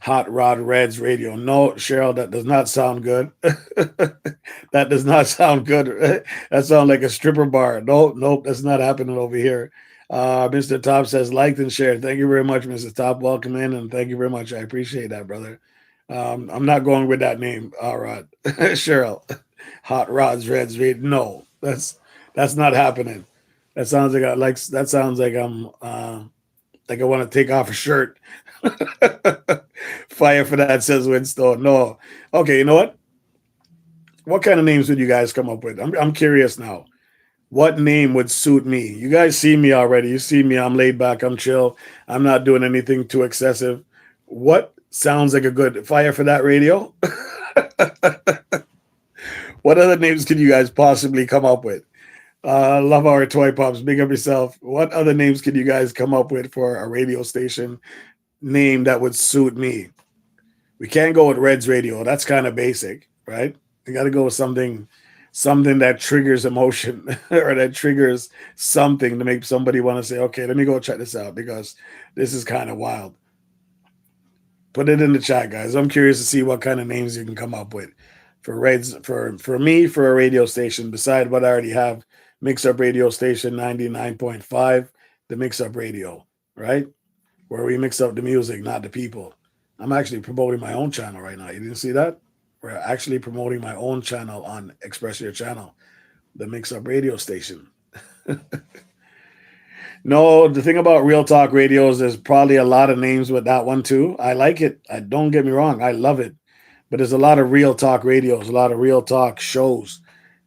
Hot Rod Reds Radio. No, Cheryl, that does not sound good. That does not sound good. That sounds like a stripper bar. Nope, nope, that's not happening over here. Mr. Top says, liked and shared. Thank you very much, Mr. Top. Welcome in, and thank you very much. I appreciate that, brother. I'm not going with that name, Rod. Cheryl. Hot Rods Reds Radio. No, that's not happening. That sounds like that sounds like I want to take off a shirt. Fire for that, says Winstone. No. Okay, you know what? What kind of names would you guys come up with? I'm curious now. What name would suit me? You guys see me already. You see me. I'm laid back. I'm chill. I'm not doing anything too excessive. What sounds like a good fire for that radio? What other names could you guys possibly come up with? Love our toy pops. Big up yourself. What other names could you guys come up with for a radio station name that would suit me? We can't go with Reds Radio. That's kind of basic, right? We got to go with something that triggers emotion or that triggers something to make somebody want to say, okay, let me go check this out because this is kind of wild. Put it in the chat, guys. I'm curious to see what kind of names you can come up with for Reds for me for a radio station. Beside what I already have, Mix Up Radio Station 99.5, the Mix Up Radio, right? Where we mix up the music, not the people. I'm actually promoting my own channel right now. You didn't see that? We're actually promoting my own channel on Express Your Channel, the Mix Up Radio Station. No, the thing about Real Talk Radios, there's probably a lot of names with that one too. I like it. I don't get me wrong. I love it. But there's a lot of Real Talk radios, a lot of Real Talk shows.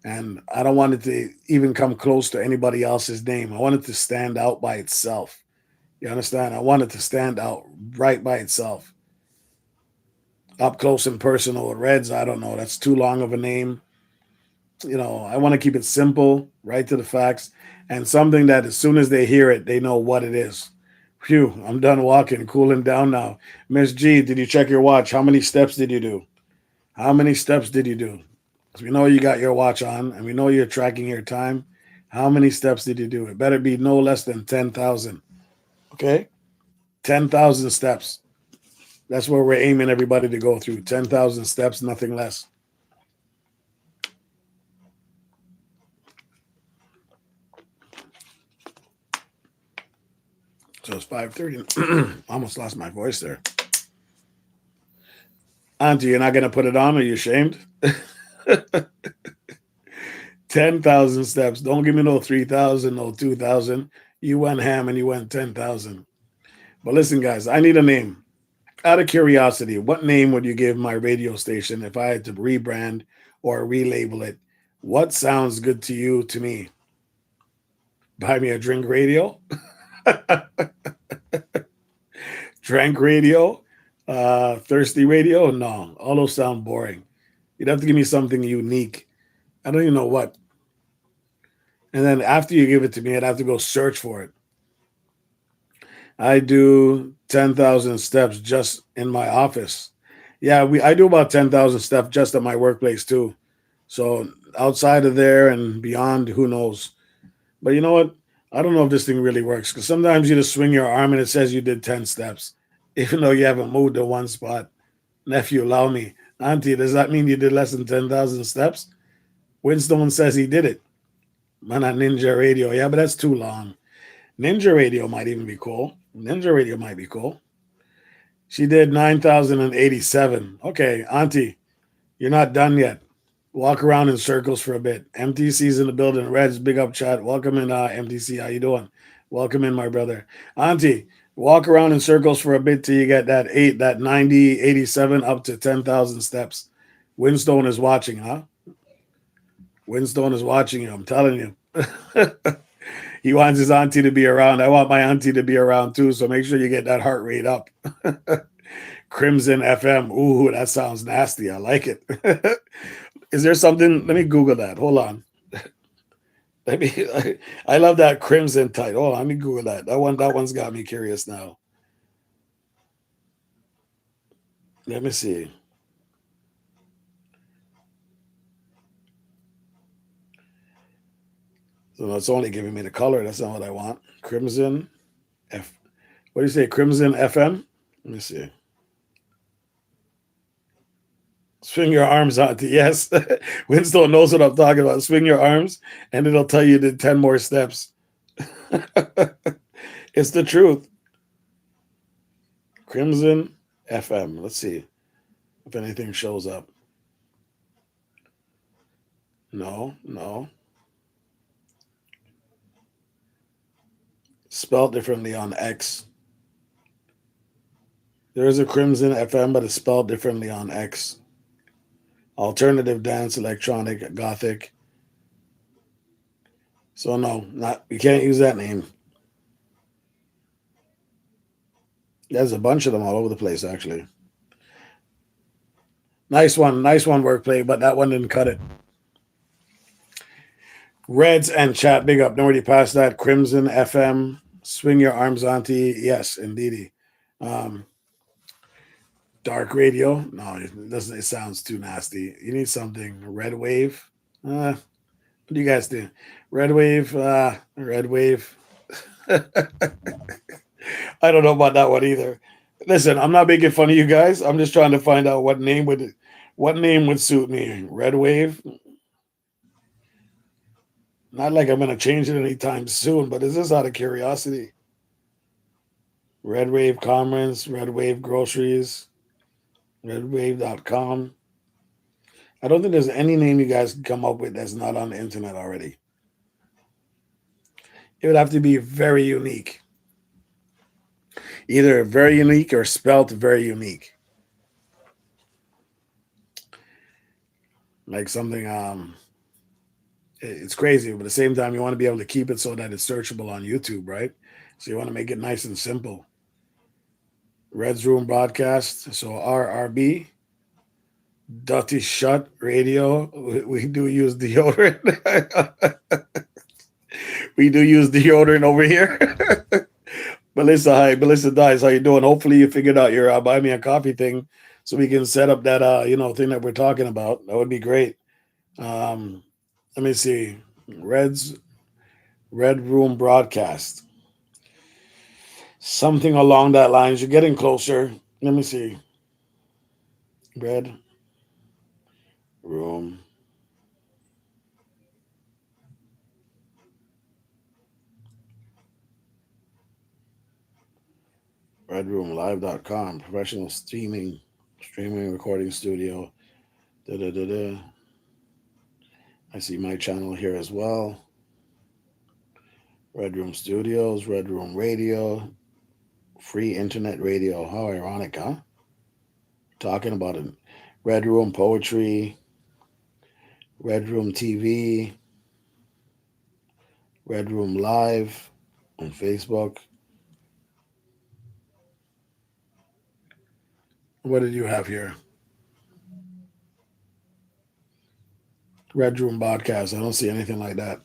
And I don't want it to even come close to anybody else's name. I want it to stand out by itself. You understand? I want it to stand out right by itself. Up close and personal with Reds, I don't know. That's too long of a name. I want to keep it simple, right to the facts, and something that as soon as they hear it, they know what it is. Phew, I'm done walking, cooling down now. Miss G, did you check your watch? How many steps did you do? How many steps did you do? Because we know you got your watch on and we know you're tracking your time. How many steps did you do? It better be no less than 10,000. Okay? 10,000 steps. That's where we're aiming everybody to go through. 10,000 steps, nothing less. So it's 5:30. Almost lost my voice there. Auntie, you're not going to put it on? Are you ashamed? 10,000 steps. Don't give me no 3,000, no 2,000. You went ham and you went 10,000. But listen, guys, I need a name. Out of curiosity, what name would you give my radio station if I had to rebrand or relabel it? What sounds good to you, to me? Buy me a drink radio? Drink radio? Thirsty radio? No, all those sound boring. You'd have to give me something unique. I don't even know what. And then after you give it to me, I'd have to go search for it. I do 10,000 steps just in my office. Yeah, I do about 10,000 steps just at my workplace too. So outside of there and beyond, who knows? But you know what? I don't know if this thing really works because sometimes you just swing your arm and it says you did 10 steps, even though you haven't moved to one spot. Nephew, allow me. Auntie, does that mean you did less than 10,000 steps? Winston says he did it. Man, at Ninja Radio. Yeah, but that's too long. Ninja Radio might even be cool. Ninja Radio might be cool. She did 9,087. Okay, Auntie, you're not done yet. Walk around in circles for a bit. MTC's in the building. Reds, big up chat. Welcome in, MTC. How you doing? Welcome in, my brother. Auntie, walk around in circles for a bit till you get that 90, 87 up to 10,000 steps. Winstone is watching, huh? Winstone is watching you. I'm telling you. He wants his auntie to be around. I want my auntie to be around too. So make sure you get that heart rate up. Crimson FM. Ooh, that sounds nasty. I like it. Is there something? Let me Google that. Hold on. Let me. I love that Crimson title. Hold on, let me Google that. That one's got me curious now. Let me see. So it's only giving me the color. That's not what I want. Crimson F. What do you say? Crimson FM. Let me see. Swing your arms out. Yes, Winston knows what I'm talking about. Swing your arms, and it'll tell you the 10 more steps. It's the truth. Crimson FM. Let's see if anything shows up. No, no. Spelled differently on X. There is a Crimson FM, but it's spelled differently on X. Alternative dance, electronic, gothic. So no, not you can't use that name. There's a bunch of them all over the place, actually. Nice one, wordplay, but that one didn't cut it. Reds and chat, big up. Nobody past that. Crimson FM, swing your arms, auntie. Yes, indeedy. Um, dark radio. No, it doesn't. It sounds too nasty. You need something. Red wave. What do you guys do? Red wave. Red wave. I don't know about that one either. Listen, I'm not making fun of you guys. I'm just trying to find out what name would suit me. Red wave. Not like I'm gonna change it anytime soon, but it's just out of curiosity. Red Wave Comments, Red Wave Groceries, redwave.com. I don't think there's any name you guys can come up with that's not on the internet already. It would have to be very unique. Either very unique or spelt very unique. Like something it's crazy, but at the same time you want to be able to keep it so that it's searchable on YouTube, right? So you want to make it nice and simple. Red's Room Broadcast, so RRB, Dirty Shut Radio. We do use deodorant. We do use deodorant over here. Melissa, hi. Melissa Dice, how you doing? Hopefully you figured out your buy me a coffee thing so we can set up that thing that we're talking about. That would be great. Um, let me see. Red Room Broadcast. Something along that lines. You're getting closer. Let me see. Red Room. RedRoomLive.com. Professional streaming recording studio. Da da da da. I see my channel here as well. Red Room Studios, Red Room Radio, free internet radio. How ironic, huh? Talking about it. Red Room Poetry, Red Room TV, Red Room Live on Facebook. What did you have here? Red Room podcast. I don't see anything like that.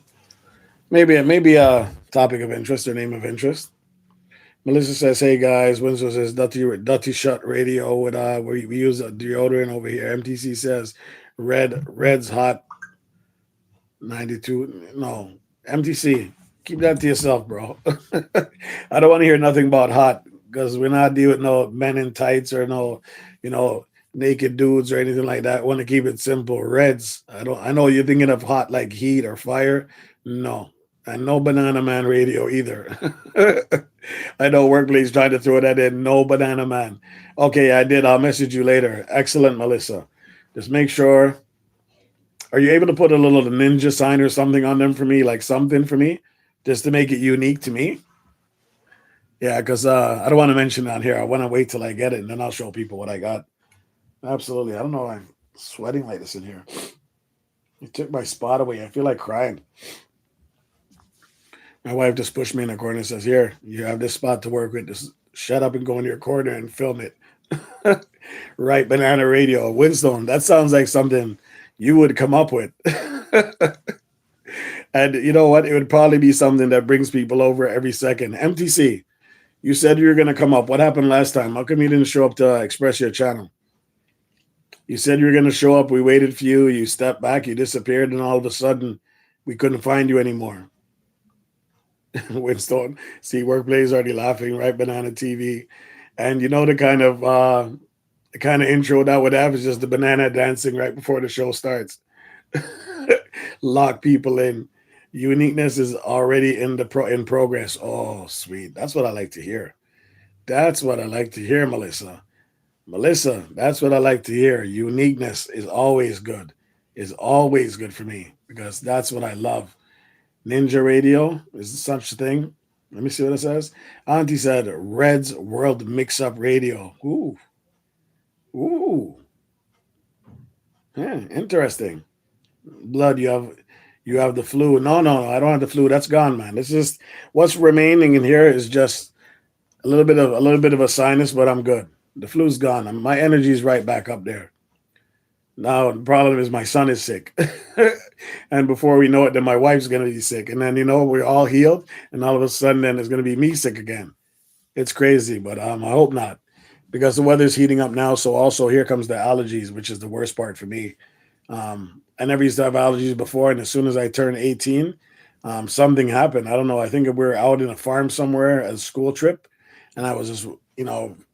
Maybe a topic of interest or name of interest. Melissa says, "Hey guys." Winslow says, "Dutty shut radio with we use a deodorant over here." MTC says, Red's hot 92. No, MTC, keep that to yourself, bro. I don't want to hear nothing about hot because we're not dealing with no men in tights or no, you know, naked dudes or anything like that. I want to keep it simple. Reds. I don't. I know you're thinking of hot like heat or fire. No, and no banana man radio either. I know workplace trying to throw that in. No banana man. Okay, I did. I'll message you later. Excellent, Melissa. Just make sure. Are you able to put a little ninja sign or something on them for me, like something for me, just to make it unique to me? Yeah, because I don't want to mention on here. I want to wait till I get it, and then I'll show people what I got. Absolutely. I don't know why I'm sweating like this in here. You took my spot away. I feel like crying. My wife just pushed me in the corner and says, "Here, you have this spot to work with. Just shut up and go in your corner and film it." Right, banana radio, Winstone. That sounds like something you would come up with. And you know what? It would probably be something that brings people over every second. MTC, you said you were going to come up. What happened last time? How come you didn't show up to express your channel? You said you were going to show up. We waited for you. You stepped back. You disappeared. And all of a sudden, we couldn't find you anymore. Winston, see, workplace already laughing, right? Banana TV. And you know the kind of intro that would have is just the banana dancing right before the show starts. Lock people in. Uniqueness is already in progress. Oh, sweet. That's what I like to hear. That's what I like to hear, Melissa. Melissa, that's what I like to hear. Uniqueness is always good. Is always good for me because that's what I love. Ninja Radio is such a thing. Let me see what it says. Auntie said Red's World Mix Up Radio. Ooh, ooh, yeah, interesting. Blood, you have the flu. No, no, no, I don't have the flu. That's gone, man. It's just what's remaining in here is just a little bit of a sinus, but I'm good. The flu's gone. My energy's right back up there. Now the problem is my son is sick, and before we know it, then my wife's gonna be sick, and then we're all healed, and all of a sudden then it's gonna be me sick again. It's crazy, but I hope not, because the weather's heating up now. So also here comes the allergies, which is the worst part for me. I never used to have allergies before, and as soon as I turned 18, something happened. I don't know. I think we were out in a farm somewhere, a school trip, and I was just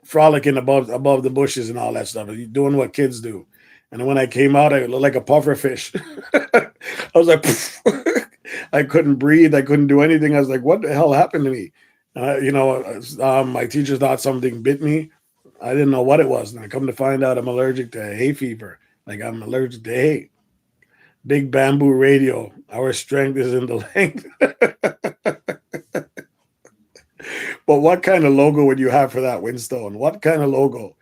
frolicking above the bushes and all that stuff, doing what kids do. And when I came out, I looked like a puffer fish. I was like, I couldn't breathe. I couldn't do anything. I was like, what the hell happened to me? My teacher thought something bit me. I didn't know what it was. And I come to find out I'm allergic to hay fever. Like I'm allergic to hay. Big bamboo radio. Our strength is in the length. But what kind of logo would you have for that, Winstone? What kind of logo?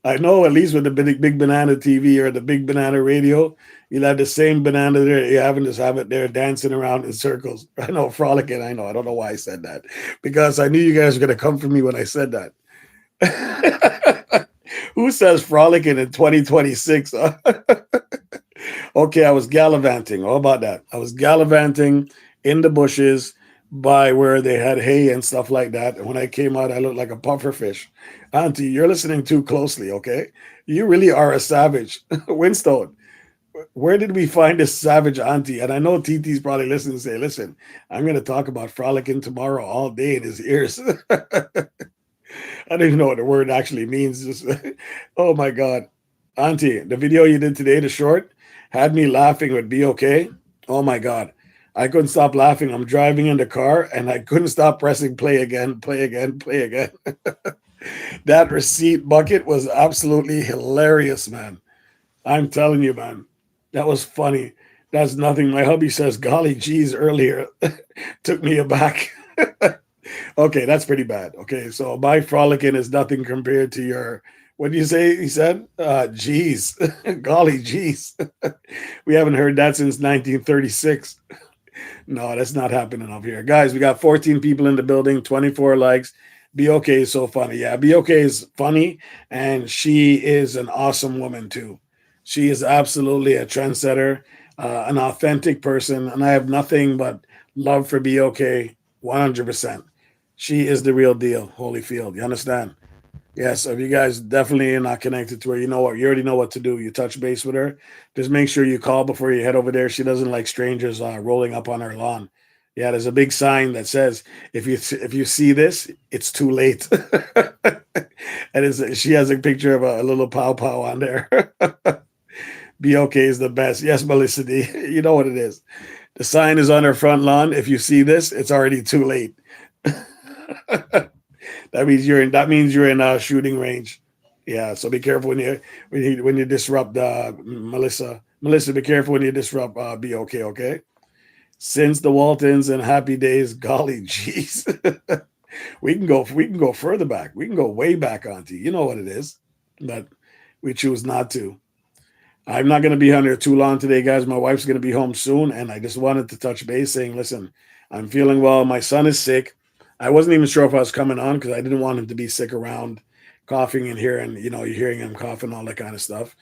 I know at least with the big banana TV or the big banana radio, you'll have the same banana there. You haven't just have it there dancing around in circles. I know, frolicking. I know. I don't know why I said that because I knew you guys were going to come for me when I said that. Who says frolicking in 2026? Okay, I was gallivanting. How about that? I was gallivanting in the bushes by where they had hay and stuff like that. And when I came out, I looked like a puffer fish. Auntie, you're listening too closely, okay? You really are a savage. Winstone, where did we find this savage auntie? And I know TT's probably listening and say, listen, I'm going to talk about frolicking tomorrow all day in his ears. I don't even know what the word actually means. Just, oh my God. Auntie, the video you did today, the short, had me laughing with Be Okay. Oh my God. I couldn't stop laughing. I'm driving in the car and I couldn't stop pressing play again, play again, play again. That receipt bucket was absolutely hilarious, man. I'm telling you, man. That was funny. That's nothing. My hubby says, golly geez, earlier. Took me aback. Okay, that's pretty bad. Okay, so my frolicking is nothing compared to your. What do you say? He said, "Geez, golly, geez." We haven't heard that since 1936. No, that's not happening up here, guys. We got 14 people in the building, 24 likes. Be okay is so funny. Yeah, be okay is funny, and she is an awesome woman too. She is absolutely a trendsetter, an authentic person, and I have nothing but love for be okay, 100%. She is the real deal, Holyfield. You understand? Yeah, so if you guys definitely are not connected to her, you know what, you already know what to do. You touch base with her. Just make sure you call before you head over there. She doesn't like strangers rolling up on her lawn. Yeah, there's a big sign that says if you see this, it's too late. And she has a picture of a little pow pow on there. Be okay is the best. Yes, Melissa D. You know what it is. The sign is on her front lawn. If you see this, it's already too late. That means you're in a shooting range. Yeah, so be careful when you disrupt Melissa. Melissa, be careful when you disrupt be okay, okay? Since the Waltons and Happy Days, golly jeez. We can go further back. We can go way back, Auntie. You know what it is. But we choose not to. I'm not going to be on here too long today, guys. My wife's going to be home soon, and I just wanted to touch base saying, listen, I'm feeling well. My son is sick. I wasn't even sure if I was coming on because I didn't want him to be sick around, coughing and hearing, you're hearing him coughing, all that kind of stuff.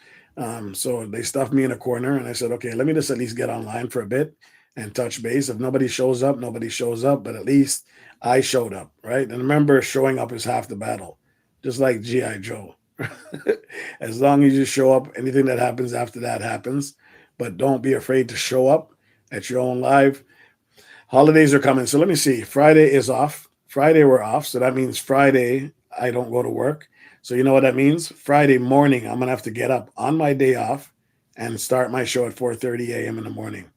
So they stuffed me in a corner, and I said, okay, let me just at least get online for a bit and touch base. If nobody shows up, nobody shows up, but at least I showed up, right? And remember, showing up is half the battle, just like G.I. Joe. As long as you show up, anything that happens after that happens. But don't be afraid to show up at your own live. Holidays are coming. So let me see. Friday is off. Friday we're off. So that means Friday I don't go to work. So you know what that means? Friday morning I'm gonna have to get up on my day off and start my show at 4:30 a.m. in the morning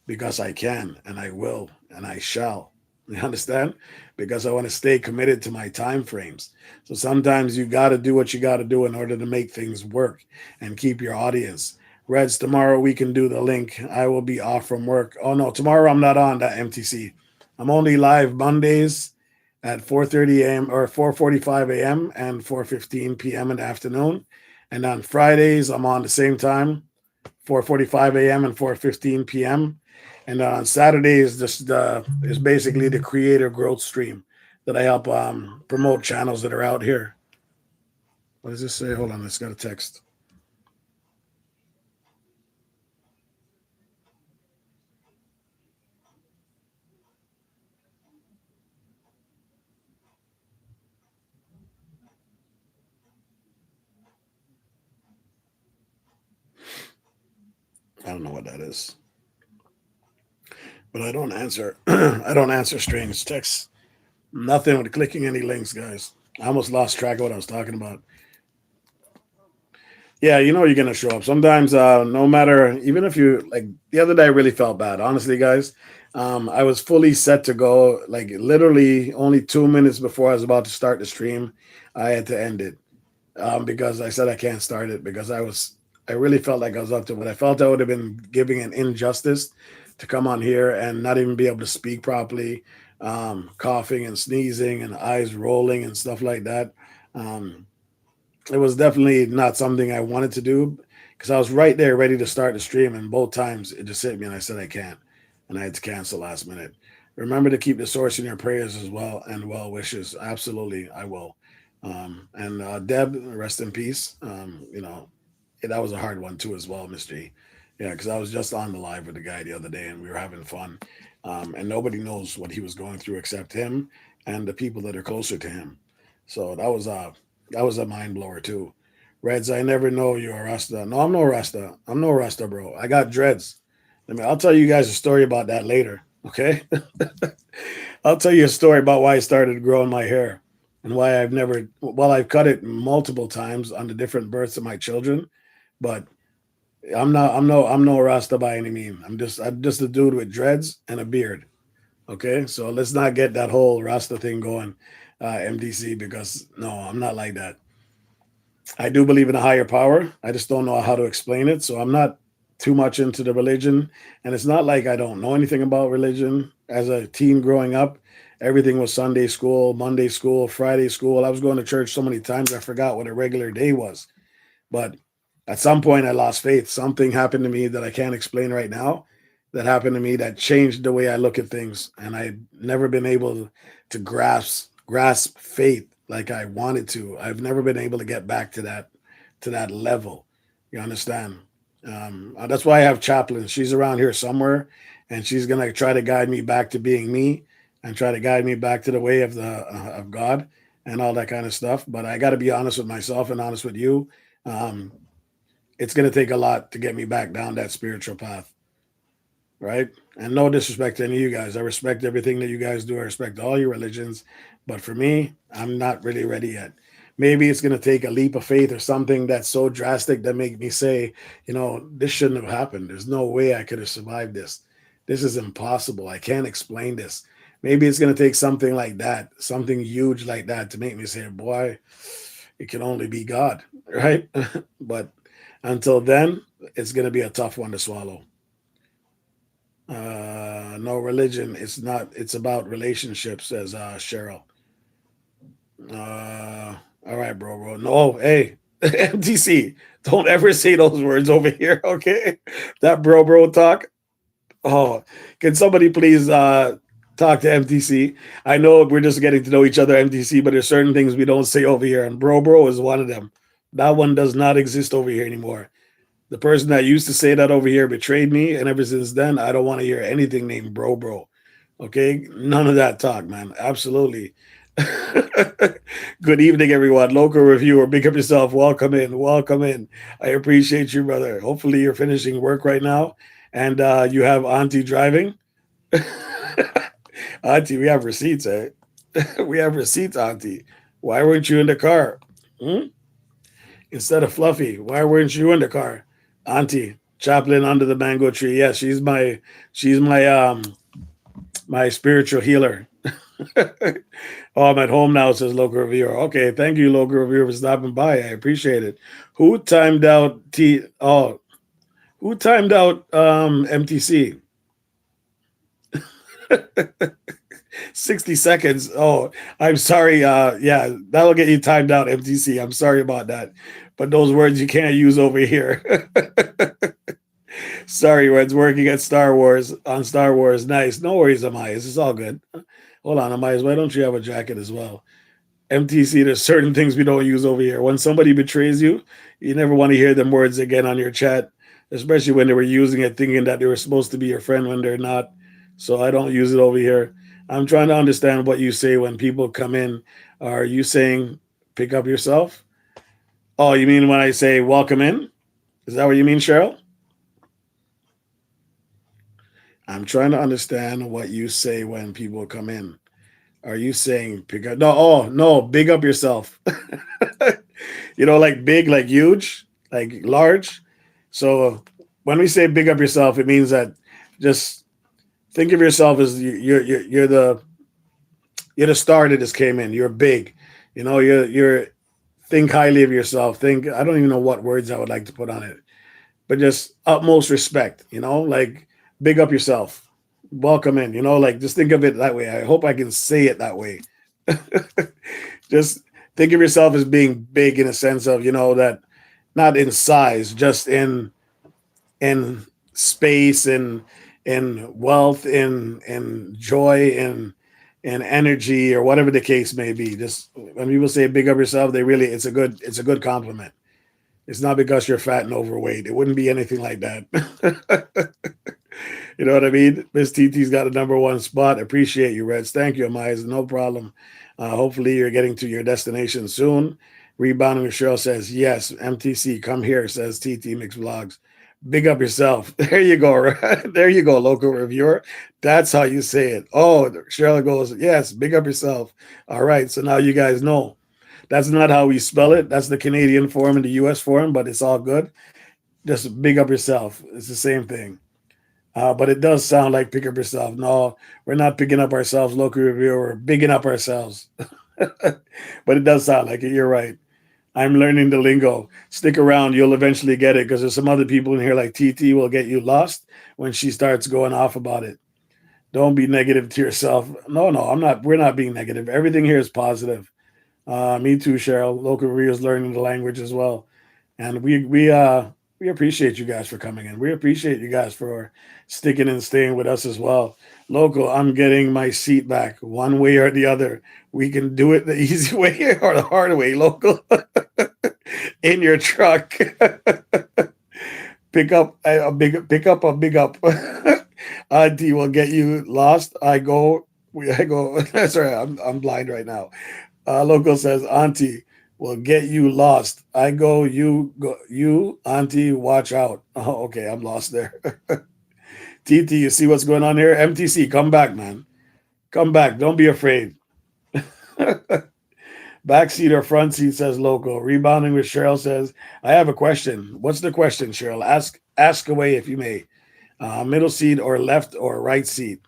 because I can and I will and I shall. You understand? Because I want to stay committed to my time frames. So sometimes you got to do what you got to do in order to make things work and keep your audience. Reds, tomorrow we can do the link. I will be off from work. Oh no, tomorrow I'm not on that MTC. I'm only live Mondays at 4:30 a.m. or 4:45 a.m. and 4:15 p.m. in the afternoon. And on Fridays I'm on the same time, 4:45 a.m. and 4:15 p.m. And on Saturdays, this is basically the creator growth stream that I help promote channels that are out here. What does this say? Hold on, it's got a text. I don't know what that is, but I don't answer. I don't answer strange texts. Nothing with clicking any links, guys. I almost lost track of what I was talking about. Yeah, you know you're gonna show up. Sometimes, no matter, even if you like the other day, I really felt bad. Honestly, guys, I was fully set to go. Like literally, only 2 minutes before I was about to start the stream, I had to end it because I said I can't start it because I really felt like I was up to it. I felt I would have been giving an injustice to come on here and not even be able to speak properly, coughing and sneezing and eyes rolling and stuff like that. Um, it was definitely not something I wanted to do because I was right there ready to start the stream, and both times it just hit me, and I said I can't, and I had to cancel last minute. Remember to keep the source in your prayers as well and well wishes. Absolutely, I will. And Deb, rest in peace. That was a hard one too as well, Mystery. Yeah, because I was just on the live with the guy the other day, and we were having fun. And nobody knows what he was going through except him and the people that are closer to him. So that was a mind blower too. Reds, I never know you're a Rasta. No, I'm no Rasta. I'm no Rasta, bro. I got dreads. I'll tell you guys a story about that later. Okay. I'll tell you a story about why I started growing my hair and why I've cut it multiple times on the different births of my children, but I'm no Rasta by any means. I'm just a dude with dreads and a beard. Okay, so let's not get that whole Rasta thing going, MDC, because no, I'm not like that. I do believe in a higher power. I just don't know how to explain it. So I'm not too much into the religion. And it's not like I don't know anything about religion. As a teen growing up, everything was Sunday school, Monday school, Friday school. I was going to church so many times I forgot what a regular day was. But at some point, I lost faith. Something happened to me that I can't explain right now. That happened to me that changed the way I look at things. And I've never been able to grasp grasp faith like I wanted to. I've never been able to get back to that level. You understand? That's why I have chaplain. She's around here somewhere, and she's gonna try to guide me back to being me, and try to guide me back to the way of the of God and all that kind of stuff. But I got to be honest with myself and honest with you. Um, it's gonna take a lot to get me back down that spiritual path, right? And no disrespect to any of you guys. I respect everything that you guys do. I respect all your religions. But for me, I'm not really ready yet. Maybe it's going to take a leap of faith or something that's so drastic that make me say, this shouldn't have happened. There's no way I could have survived this. This is impossible. I can't explain this. Maybe it's going to take something like that, something huge like that to make me say, boy, it can only be God, right? But until then, it's going to be a tough one to swallow. No religion. It's not. It's about relationships, says Cheryl. All right, bro. No, hey, MTC. Don't ever say those words over here, okay? That bro talk. Oh, can somebody please talk to MTC? I know we're just getting to know each other, MTC, but there's certain things we don't say over here, and bro is one of them. That one does not exist over here anymore. The person that used to say that over here betrayed me, and ever since then, I don't want to hear anything named bro. Okay, none of that talk, man. Absolutely. Good evening, everyone. Local reviewer, big up yourself. Welcome in. Welcome in. I appreciate you, brother. Hopefully, you're finishing work right now, and you have Auntie driving. Auntie, we have receipts, eh? We have receipts, Auntie. Why weren't you in the car? Hmm? Instead of Fluffy, why weren't you in the car? Auntie, chaplain under the mango tree. Yes, she's my spiritual healer. Oh, I'm at home now, says local reviewer. Okay, thank you, local reviewer, for stopping by. I appreciate it. Who timed out T oh who timed out MTC? 60 seconds. Oh, I'm sorry. Yeah, that'll get you timed out, MTC. I'm sorry about that. But those words you can't use over here. Sorry, Red's working at Star Wars on Star Wars. Nice. No worries, Amias. It's all good. Hold on, Amias. Why don't you have a jacket as well? MTC, there's certain things we don't use over here. When somebody betrays you, you never want to hear them words again on your chat, especially when they were using it thinking that they were supposed to be your friend when they're not. So I don't use it over here. I'm trying to understand what you say when people come in. Are you saying pick up yourself? Oh, you mean when I say welcome in? Is that what you mean, Cheryl? I'm trying to understand what you say when people come in. Are you saying pick up? No, oh no, big up yourself. Like big, like huge, like large. So when we say big up yourself, it means that just think of yourself as you're the star that just came in. You're big. You're think highly of yourself. Think I don't even know what words I would like to put on it, but just utmost respect. Like big up yourself. Welcome in. Like just think of it that way. I hope I can say it that way. Just think of yourself as being big in a sense of that not in size, just in space, in wealth, in joy, in energy, or whatever the case may be. Just when people say big up yourself, it's a good compliment. It's not because you're fat and overweight. It wouldn't be anything like that. You know what I mean? Miss TT's got a number one spot. Appreciate you, Reds. Thank you, Amaya. No problem. Hopefully, you're getting to your destination soon. Rebounding Michelle says, yes, MTC, come here, says TT Mix Vlogs. Big up yourself. There you go. There you go, local reviewer. That's how you say it. Oh, Cheryl goes, yes, big up yourself. All right. So now you guys know. That's not how we spell it. That's the Canadian form and the US form, but it's all good. Just big up yourself. It's the same thing. But it does sound like pick up yourself. No, we're not picking up ourselves, local reviewer. We're bigging up ourselves. But it does sound like it. You're right. I'm learning the lingo. Stick around. You'll eventually get it because there's some other people in here like TT will get you lost when she starts going off about it. Don't be negative to yourself. No, I'm not. We're not being negative. Everything here is positive. Me too, Cheryl. Local reviewers learning the language as well. And we We appreciate you guys for coming in. We appreciate you guys for sticking and staying with us as well. Local, I'm getting my seat back one way or the other. We can do it the easy way or the hard way. Local, in your truck. Pick up a big pick up a big up. Auntie will get you lost. I go. Sorry, I'm blind right now. Local says, Auntie will get you lost. I go, you go, you, Auntie, watch out. Oh, okay, I'm lost there. TT, you see what's going on here? MTC, come back, man. Come back. Don't be afraid. Backseat or front seat, says Local. Rebounding with Cheryl says, I have a question. What's the question, Cheryl? Ask away if you may. Middle seat or left or right seat?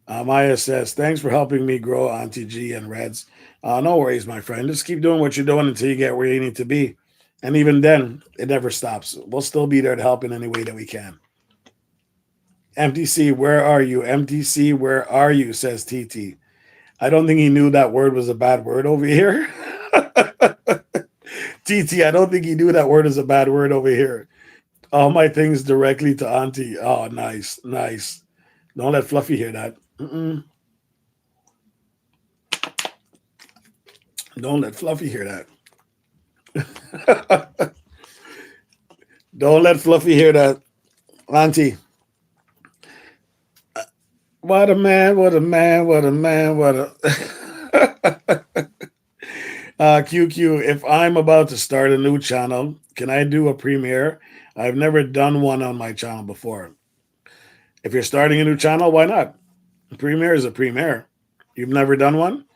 Maya says, thanks for helping me grow, Auntie G and Reds. No worries, my friend. Just keep doing what you're doing until you get where you need to be. And even then, it never stops. We'll still be there to help in any way that we can. MTC, where are you? MTC, where are you? Says TT. I don't think he knew that word was a bad word over here. TT, I don't think he knew that word is a bad word over here. All my things directly to Auntie. Oh, nice, nice. Don't let Fluffy hear that. Mm-mm. Don't let Fluffy hear that. Don't let Fluffy hear that. Auntie, what a man, what a man, what a man, what a. QQ, if I'm about to start a new channel, can I do a premiere? I've never done one on my channel before. If you're starting a new channel, why not? A premiere is a premiere. You've never done one?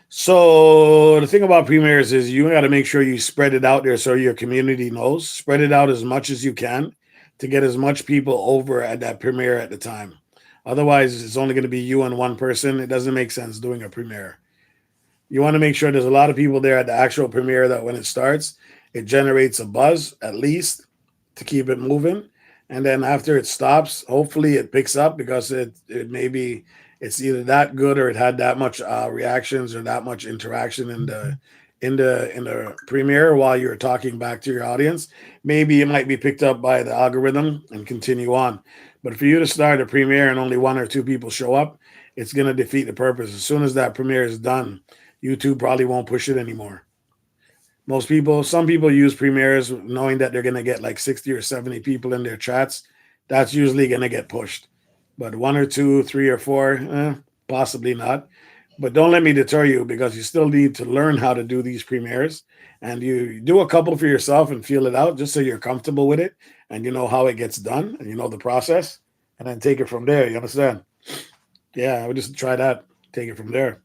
So the thing about premieres is you got to make sure you spread it out there so your community knows. Spread it out as much as you can to get as much people over at that premiere at the time. Otherwise, it's only going to be you and one person. It doesn't make sense doing a premiere. You want to make sure there's a lot of people there at the actual premiere that when it starts, it generates a buzz at least to keep it moving. And then after it stops, hopefully it picks up because it maybe it's either that good or it had that much reactions or that much interaction in the premiere while you're talking back to your audience. Maybe it might be picked up by the algorithm and continue on. But for you to start a premiere and only one or two people show up, it's going to defeat the purpose. As soon as that premiere is done, YouTube probably won't push it anymore. Some people use premieres knowing that they're going to get like 60 or 70 people in their chats. That's usually going to get pushed. But one or two, three or four, possibly not. But don't let me deter you because you still need to learn how to do these premieres. And you do a couple for yourself and feel it out just so you're comfortable with it and you know how it gets done and you know the process. And then take it from there. You understand? Yeah, I would just try that. Take it from there.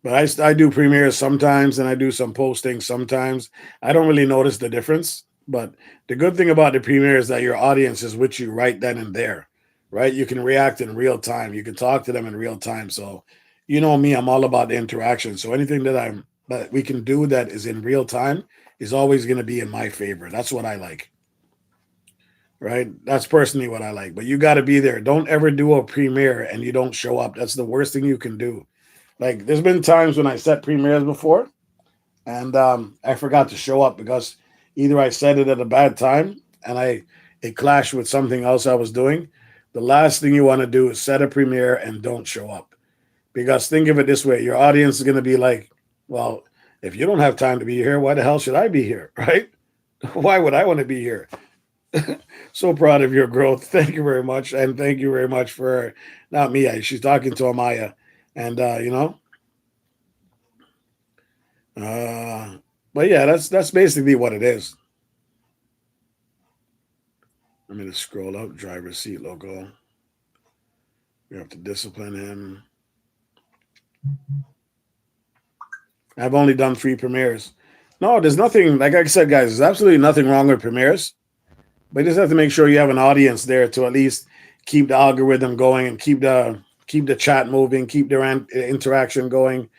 But I do premieres sometimes and I do some postings sometimes. I don't really notice the difference. But the good thing about the premiere is that your audience is with you right then and there, right? You can react in real time. You can talk to them in real time. So, you know me, I'm all about the interaction. So anything that we can do that is in real time is always going to be in my favor. That's what I like, right? That's personally what I like. But you got to be there. Don't ever do a premiere and you don't show up. That's the worst thing you can do. Like there's been times when I set premieres before and I forgot to show up because either I said it at a bad time and it clashed with something else I was doing. The last thing you want to do is set a premiere and don't show up. Because think of it this way, your audience is going to be like, well, if you don't have time to be here, why the hell should I be here, right? Why would I want to be here? So proud of your growth. Thank you very much. And thank you very much for, not me, she's talking to Amaya. And, uh, but yeah, that's basically what it is. I'm going to scroll up, driver's seat logo. We have to discipline him. I've only done 3 premieres. No, there's nothing, like I said, guys, there's absolutely nothing wrong with premieres. But you just have to make sure you have an audience there to at least keep the algorithm going and keep the chat moving, keep the interaction going.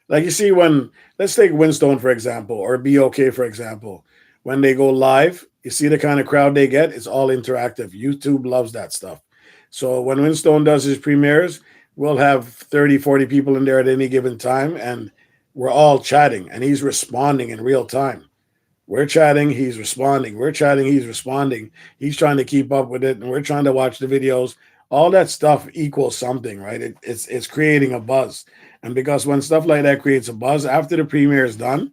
Like you see when, let's take Winstone, for example, or BOK, for example. When they go live, you see the kind of crowd they get? It's all interactive. YouTube loves that stuff. So when Winstone does his premieres, we'll have 30, 40 people in there at any given time, and we're all chatting, and he's responding in real time, We're chatting, he's responding. We're chatting, he's responding. He's trying to keep up with it, and we're trying to watch the videos. All that stuff equals something, right? It's creating a buzz, and because when stuff like that creates a buzz after the premiere is done,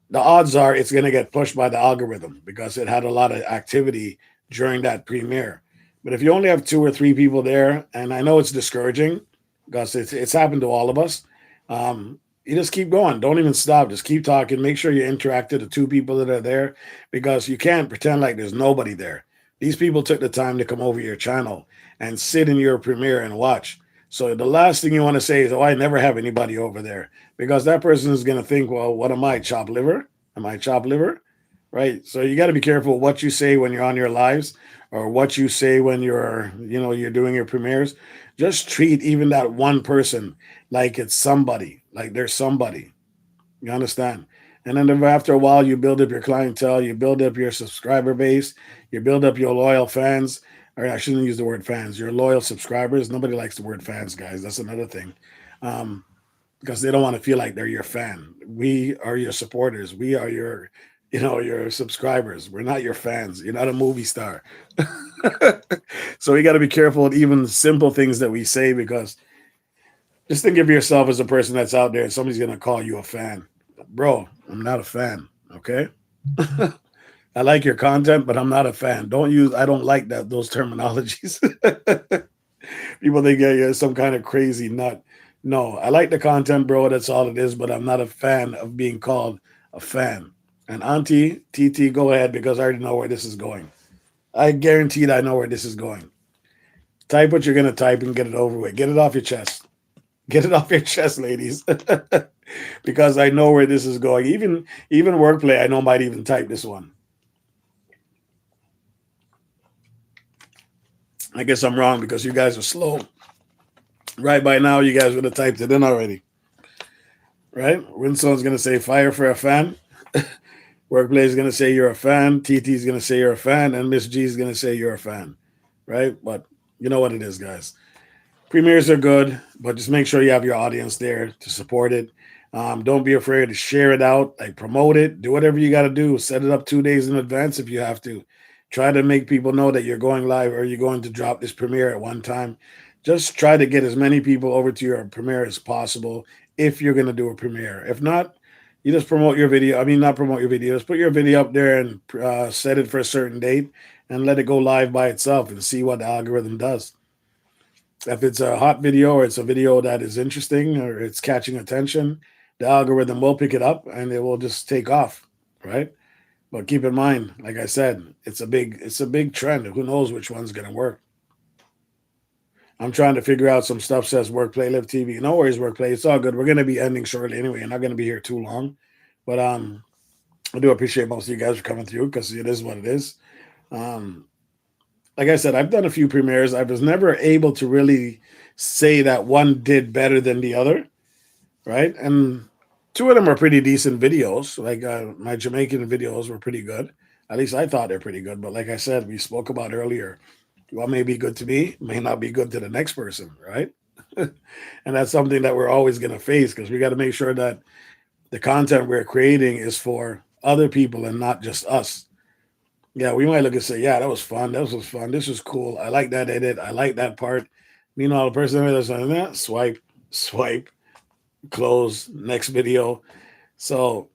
the odds are it's going to get pushed by the algorithm because it had a lot of activity during that premiere. But if you only have two or three people there, and I know it's discouraging because it's happened to all of us, you just keep going. Don't even stop. Just keep talking. Make sure you interact with the two people that are there because you can't pretend like there's nobody there. These people took the time to come over your channel and sit in your premiere and watch. So the last thing you want to say is, "Oh, I never have anybody over there," because that person is going to think, "Well, what am I, chop liver? Am I chop liver?" Right? So you got to be careful what you say when you're on your lives or what you say when you're doing your premieres. Just treat even that one person like it's somebody, like there's somebody. You understand? And then after a while, you build up your clientele, you build up your subscriber base, you build up your loyal fans. Or I shouldn't use the word fans. Your loyal subscribers. Nobody likes the word fans, guys. That's another thing, um, because they don't want to feel like they're your fan. We are your supporters. We are your subscribers. We're not your fans. You're not a movie star. So we got to be careful with even simple things that we say because just think of yourself as a person that's out there and somebody's going to call you a fan. Bro, I'm not a fan. Okay. I like your content, but I'm not a fan. I don't like those terminologies. People think you're some kind of crazy nut. No, I like the content, bro. That's all it is, but I'm not a fan of being called a fan. And Auntie, TT, go ahead because I already know where this is going. I guaranteed I know where this is going. Type what you're going to type and get it over with. Get it off your chest. Get it off your chest, ladies. Because I know where this is going. Even wordplay, I know might even type this one. I guess I'm wrong because you guys are slow. Right by now, you guys would have typed it in already. Right? Winstone's gonna say fire for a fan. Wordplay is gonna say you're a fan. TT is gonna say you're a fan, and Miss G is gonna say you're a fan. Right? But you know what it is, guys. Premieres are good, but just make sure you have your audience there to support it. Don't be afraid to share it out, like promote it, do whatever you got to do. Set it up 2 days in advance if you have to. Try to make people know that you're going live or you're going to drop this premiere at one time. Just try to get as many people over to your premiere as possible if you're going to do a premiere. If not, you just promote your video. I mean, not promote your video, just put your video up there and set it for a certain date and let it go live by itself and see what the algorithm does. If it's a hot video or it's a video that is interesting or it's catching attention, the algorithm will pick it up and it will just take off, right? But keep in mind, like I said, it's a big trend. Who knows which one's gonna work? I'm trying to figure out some stuff says work play live TV. No worries, work play. It's all good. We're gonna be ending shortly anyway. I'm not gonna be here too long, but I do appreciate most of you guys for coming through because it is what it is. Um, like I said, I've done a few premieres. I was never able to really say that one did better than the other, right? And two of them are pretty decent videos. Like my Jamaican videos were pretty good. At least I thought they're pretty good. But like I said, we spoke about earlier, what may be good to me may not be good to the next person, right? And that's something that we're always going to face because we got to make sure that the content we're creating is for other people and not just us. Yeah, we might look and say, "Yeah, that was fun. This was fun. This was cool. I like that edit. I like that part." Meanwhile, the person that's like, that swipe, swipe, close, next video. So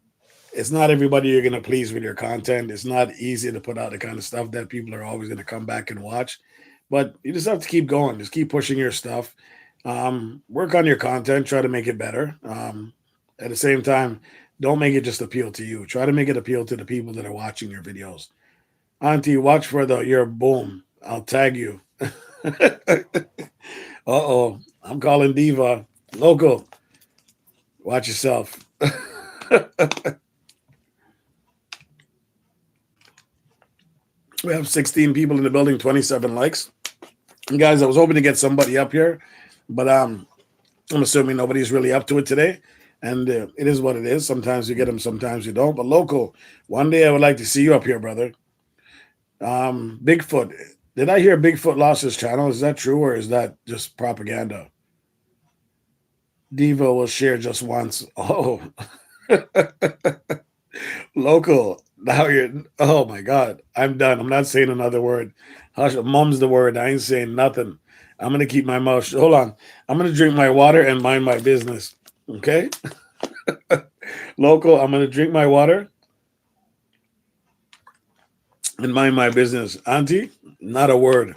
it's not everybody you're gonna please with your content. It's not easy to put out the kind of stuff that people are always gonna come back and watch. But you just have to keep going. Just keep pushing your stuff. Work on your content. Try to make it better. At the same time, don't make it just appeal to you. Try to make it appeal to the people that are watching your videos. Auntie, watch for your boom. I'll tag you. Uh-oh. I'm calling Diva. Local. Watch yourself. We have 16 people in the building, 27 likes. And guys, I was hoping to get somebody up here, but I'm assuming nobody's really up to it today. And it is what it is. Sometimes you get them, sometimes you don't. But local, one day I would like to see you up here, brother. Bigfoot. Did I hear Bigfoot lost his channel? Is that true or is that just propaganda? Diva will share just once. Oh, local. Now you're. Oh my God, I'm done. I'm not saying another word. Hush, mum's the word. I ain't saying nothing. I'm gonna keep my mouth shut. Hold on. I'm gonna drink my water and mind my business. Okay, local. I'm gonna drink my water and mind my business. Auntie, not a word.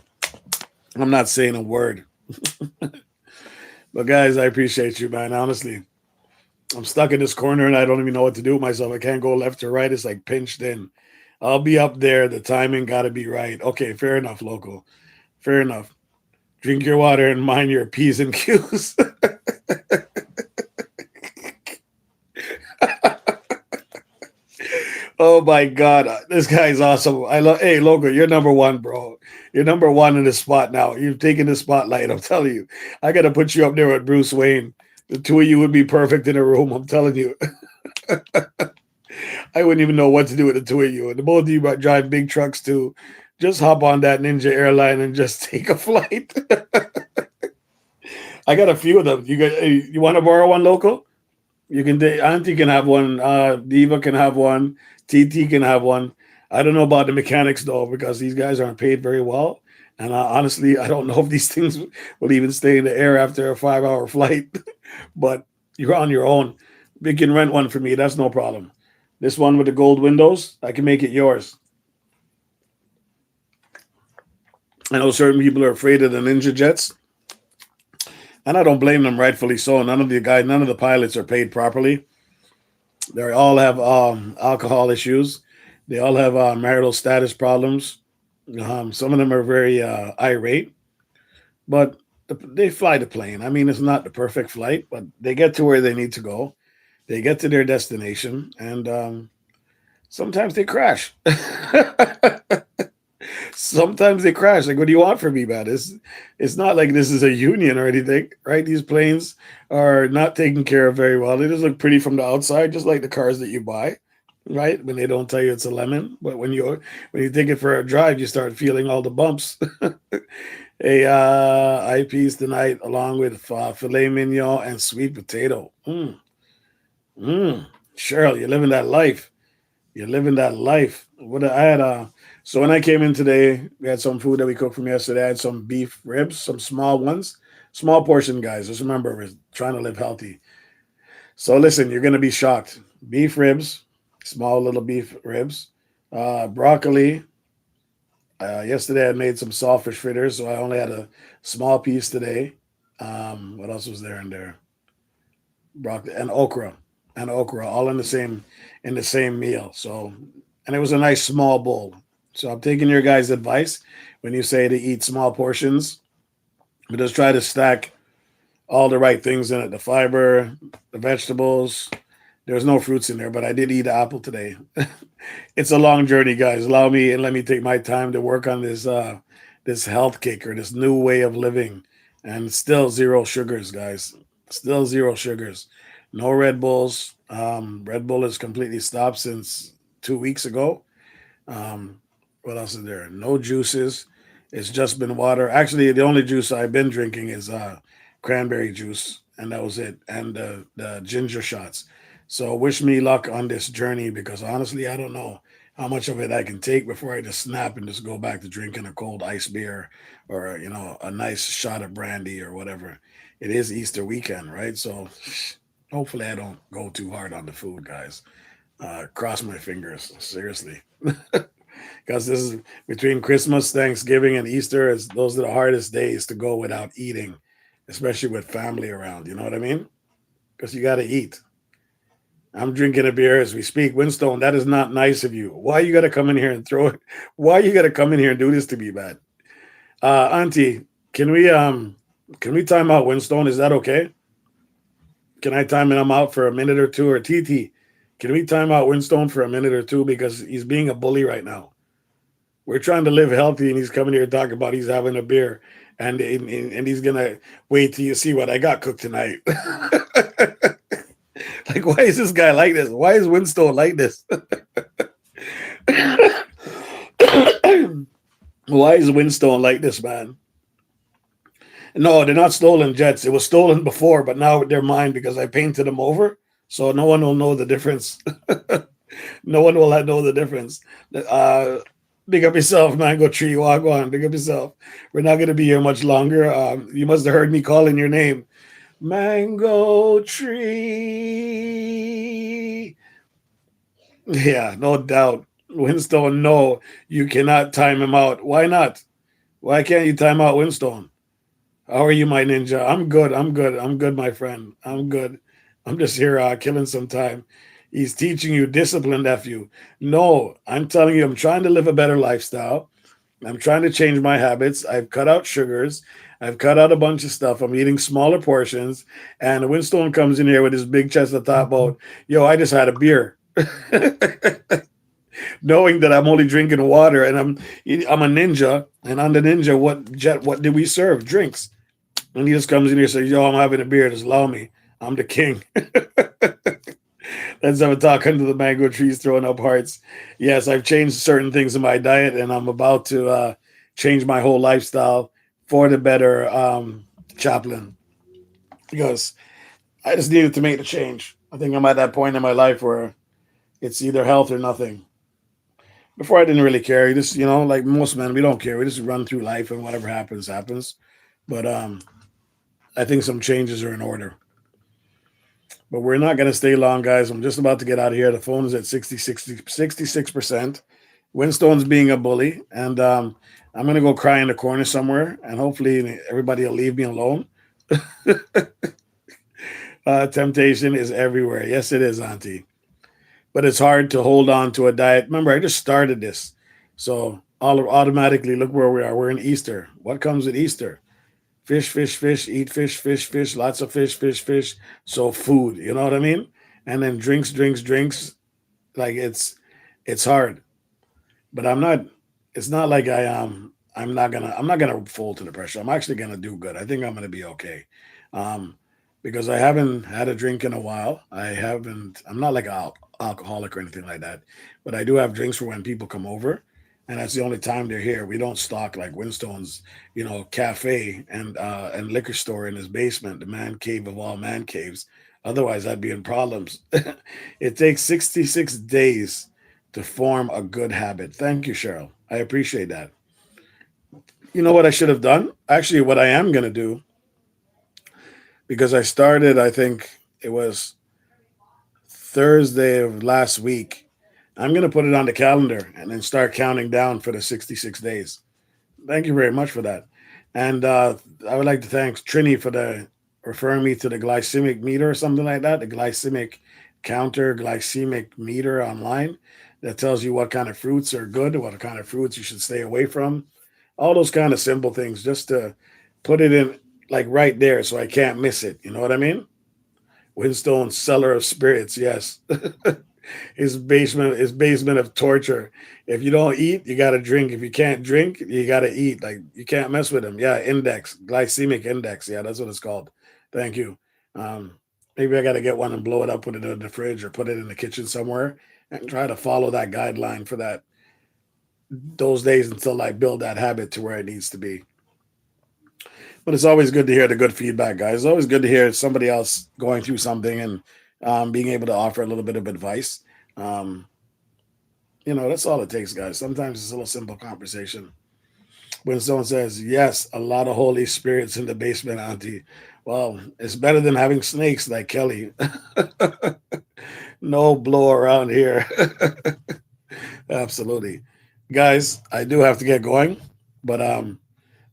I'm not saying a word. But guys, I appreciate you, man. Honestly, I'm stuck in this corner and I don't even know what to do with myself. I can't go left or right. It's like pinched in. I'll be up there. The timing got to be right. Okay, fair enough, local. Fair enough. Drink your water and mind your P's and Q's. Oh my God, this guy's awesome. I love. Hey, local, you're number one, bro. You're number one in the spot now. You've taken the spotlight. I'm telling you. I got to put you up there with Bruce Wayne. The two of you would be perfect in a room. I'm telling you. I wouldn't even know what to do with the two of you. And the both of you drive big trucks too. Just hop on that Ninja airline and just take a flight. I got a few of them. You want to borrow one local? You can. Auntie can have one. Diva can have one. TT can have one. I don't know about the mechanics though because these guys aren't paid very well. And honestly, I don't know if these things will even stay in the air after a 5 hour flight. But you're on your own. You can rent one for me. That's no problem. This one with the gold windows, I can make it yours. I know certain people are afraid of the Ninja jets, and I don't blame them. Rightfully so. None of the pilots are paid properly. They all have alcohol issues. They all have marital status problems. Some of them are very irate, but they fly the plane. I mean, it's not the perfect flight, but they get to where they need to go. They get to their destination, and sometimes they crash. Sometimes they crash. Like, what do you want from me, man? It's not like this is a union or anything, right? These planes are not taken care of very well. They just look pretty from the outside, just like the cars that you buy, right? When they don't tell you it's a lemon, but when you take it for a drive, you start feeling all the bumps. A eye piece tonight, along with filet mignon and sweet potato. Mm. Cheryl, you're living that life. You're living that life. What I had so when I came in today, we had some food that we cooked from yesterday. I had some beef ribs, some small ones, small portion, guys. Just remember, we're trying to live healthy. So listen, you're gonna be shocked. Beef ribs, small little beef ribs, broccoli. Yesterday I made some saltfish fritters, so I only had a small piece today. What else was there in there? Broccoli and okra, all in the same meal. So, and it was a nice small bowl. So I'm taking your guys' advice when you say to eat small portions, but just try to stack all the right things in it: the fiber, the vegetables. There's no fruits in there, but I did eat an apple today. It's a long journey, guys. Allow me and let me take my time to work on this health kick or this new way of living, and still zero sugars, guys. Still zero sugars. No Red Bulls. Red Bull is completely stopped since 2 weeks ago. Um, what else is there? No juices. It's just been water. Actually, the only juice I've been drinking is cranberry juice, and that was it. And the ginger shots. So wish me luck on this journey because honestly, I don't know how much of it I can take before I just snap and just go back to drinking a cold ice beer or a nice shot of brandy or whatever. It is Easter weekend, right? So hopefully I don't go too hard on the food, guys. Cross my fingers, seriously. Because this is between Christmas, Thanksgiving, and Easter. Those are the hardest days to go without eating, especially with family around. You know what I mean? Because you got to eat. I'm drinking a beer as we speak. Winstone, that is not nice of you. Why you got to come in here and throw it? Why you got to come in here and do this to me, man? Auntie, can we time out Winstone? Is that okay? Can I time him out for a minute or two? Or TT, can we time out Winstone for a minute or two because he's being a bully right now? We're trying to live healthy, and he's coming here talking about he's having a beer, and he's gonna wait till you see what I got cooked tonight. Like, why is this guy like this? Why is Winstone like this? Why is Winstone like this, man? No, they're not stolen jets. It was stolen before, but now they're mine because I painted them over, so no one will know the difference. No one will know the difference. Uh, Big up yourself, Mango Tree. Walk on. Big up yourself. We're not going to be here much longer. You must have heard me calling your name. Mango Tree. Yeah, no doubt. Winstone, no, you cannot time him out. Why not? Why can't you time out Winstone? How are you, my ninja? I'm good. I'm good. I'm good, my friend. I'm good. I'm just here killing some time. He's teaching you discipline, nephew. No, I'm telling you, I'm trying to live a better lifestyle. I'm trying to change my habits. I've cut out sugars. I've cut out a bunch of stuff. I'm eating smaller portions. And Winstone comes in here with his big chest of top out. Yo, I just had a beer. Knowing that I'm only drinking water and I'm a ninja. And on the ninja, what did we serve? Drinks. And he just comes in here and says, Yo, I'm having a beer. Just allow me. I'm the king. Let's have a talk under the mango trees, throwing up hearts. Yes, I've changed certain things in my diet, and I'm about to change my whole lifestyle for the better, Chaplain, because I just needed to make the change. I think I'm at that point in my life where it's either health or nothing. Before I didn't really care. You just, like most men, we don't care. We just run through life, and whatever happens, happens. But I think some changes are in order. But we're not going to stay long, guys. I'm just about to get out of here. The phone is at 66%. Winstone's being a bully. And I'm going to go cry in the corner somewhere. And hopefully everybody will leave me alone. Temptation is everywhere. Yes, it is, Auntie. But it's hard to hold on to a diet. Remember, I just started this. So automatically, look where we are. We're in Easter. What comes with Easter? Fish, fish, fish, eat fish, fish, fish, lots of fish, fish, fish. So food, you know what I mean? And then drinks, drinks, drinks. Like it's hard. But I'm not it's not like I'm not gonna fall to the pressure. I'm actually gonna do good. I think I'm gonna be okay. Um because I haven't had a drink in a while. I'm not like an alcoholic or anything like that. But I do have drinks for when people come over. And that's the only time they're here. We don't stock like Winstone's, cafe and liquor store in his basement, the man cave of all man caves. Otherwise, I'd be in problems. It takes 66 days to form a good habit. Thank you, Cheryl. I appreciate that. You know what I should have done? Actually, what I am going to do, because I started, I think it was Thursday of last week, I'm going to put it on the calendar and then start counting down for the 66 days. Thank you very much for that. And I would like to thank Trini for the referring me to the glycemic meter or something like that, the glycemic counter, glycemic meter online that tells you what kind of fruits are good, what kind of fruits you should stay away from. All those kind of simple things just to put it in like right there so I can't miss it. You know what I mean? Winstone, seller of spirits, yes. His basement of torture. If you don't eat, you gotta drink. If you can't drink, you gotta eat. Like you can't mess with him. Yeah, index, glycemic index. Yeah, that's what it's called. Thank you. Um, Maybe I gotta get one and blow it up, put it in the fridge or put it in the kitchen somewhere and try to follow that guideline for those days until I build that habit to where it needs to be. But it's always good to hear the good feedback, guys. It's always good to hear somebody else going through something and being able to offer a little bit of advice. Um, that's all it takes, guys. Sometimes it's a little simple conversation. When someone says, Yes, a lot of Holy Spirits in the basement, Auntie. Well, it's better than having snakes like Kelly. No blow around here. Absolutely. Guys, I do have to get going, but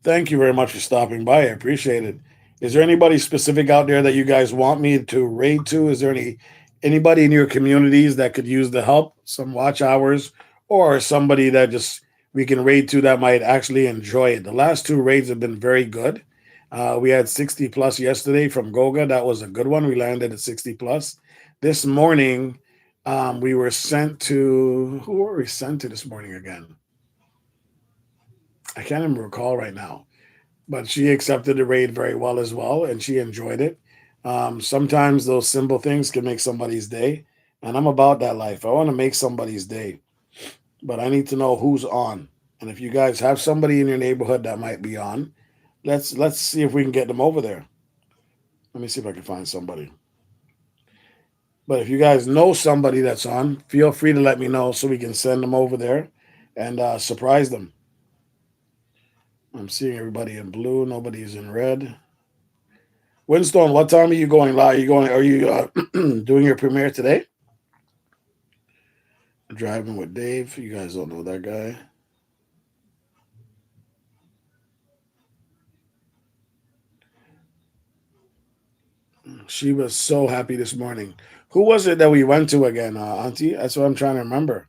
thank you very much for stopping by. I appreciate it. Is there anybody specific out there that you guys want me to raid to? Is there anybody in your communities that could use the help, some watch hours, or somebody that just we can raid to that might actually enjoy it? The last two raids have been very good. We had 60 plus yesterday from Goga. That was a good one. We landed at 60 plus. This morning, we were sent to who were we sent to this morning again? I can't even recall right now, but she accepted the raid very well as well, and she enjoyed it. Sometimes those simple things can make somebody's day, and I'm about that life. I want to make somebody's day, but I need to know who's on. And if you guys have somebody in your neighborhood that might be on, let's see if we can get them over there. Let me see if I can find somebody. But if you guys know somebody that's on, feel free to let me know so we can send them over there and surprise them. I'm seeing everybody in blue. Nobody's in red. Winston, what time are you going live? Are you going? Are you doing your premiere today? Driving with Dave. You guys don't know that guy. She was so happy this morning. Who was it that we went to again, Auntie? That's what I'm trying to remember.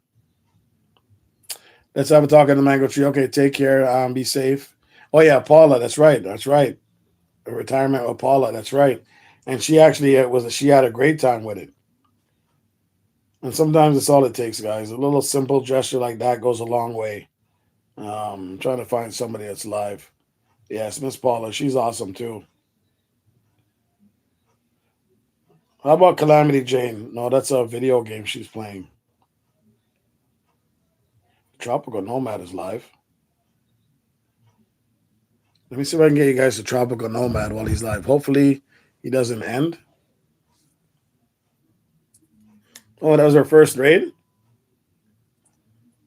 Let's have a talk in the mango tree. Okay, take care. Be safe. Oh yeah, Paula. That's right. That's right. A retirement with Paula. That's right. And she actually was. She had a great time with it. And sometimes it's all it takes, guys. A little simple gesture like that goes a long way. Trying to find somebody that's live. Yes, Miss Paula. She's awesome too. How about Calamity Jane? No, that's a video game she's playing. Tropical Nomad is live. Let me see if I can get you guys to Tropical Nomad while he's live. Hopefully, he doesn't end. Oh, that was our first raid?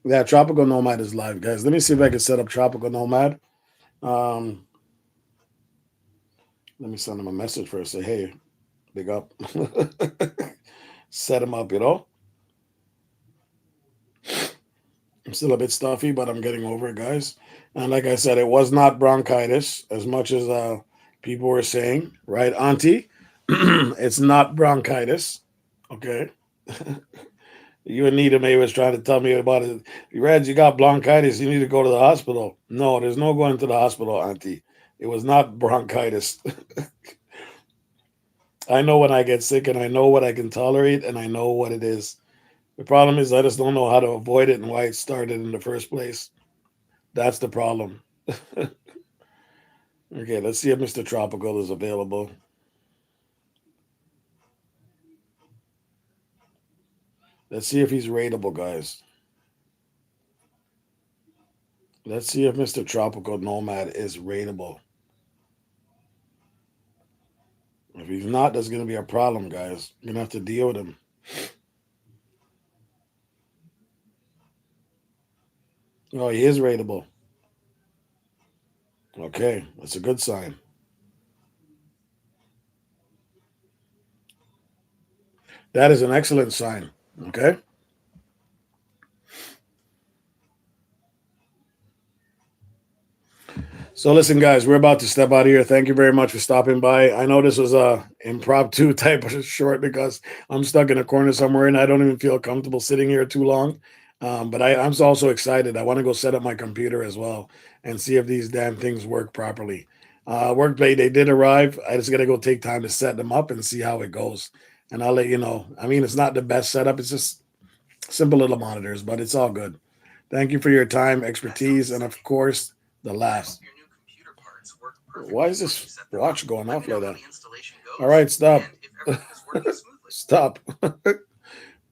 Yeah, Tropical Nomad is live, guys. Let me see if I can set up Tropical Nomad. Um, Let me send him a message first. Say, hey, big up. Set him up, you know? I'm still a bit stuffy, but I'm getting over it, guys. And like I said, it was not bronchitis as much as people were saying, right, Auntie? It's not bronchitis. Okay. You and Nita May was trying to tell me about it. Reds, you got bronchitis. You need to go to the hospital. No, there's no going to the hospital, Auntie. It was not bronchitis. I know when I get sick and I know what I can tolerate and I know what it is. The problem is I just don't know how to avoid it and why it started in the first place. That's the problem. Okay, let's see if Mr. Tropical is available. Let's see if he's rateable, guys. Let's see if Mr. Tropical Nomad is rateable. If he's not, that's going to be a problem, guys. You're going to have to deal with him. Oh, he is rateable. Okay, that's a good sign. That is an excellent sign. Okay. So listen, guys, we're about to step out of here. Thank you very much for stopping by. I know this was a impromptu type of short because I'm stuck in a corner somewhere and I don't even feel comfortable sitting here too long. But I'm also excited. I want to go set up my computer as well and see if these damn things work properly. Workplay, they did arrive. I just got to go take time to set them up and see how it goes. And I'll let you know. I mean, it's not the best setup. It's just simple little monitors, but it's all good. Thank you for your time, That sounds expertise, and of exciting. course, the I laughs. hope your new computer parts work Why perfectly is once you this set them up. watch going Let off me know like how that? the installation All goes right, stop. and if everything is working smoothly. Stop.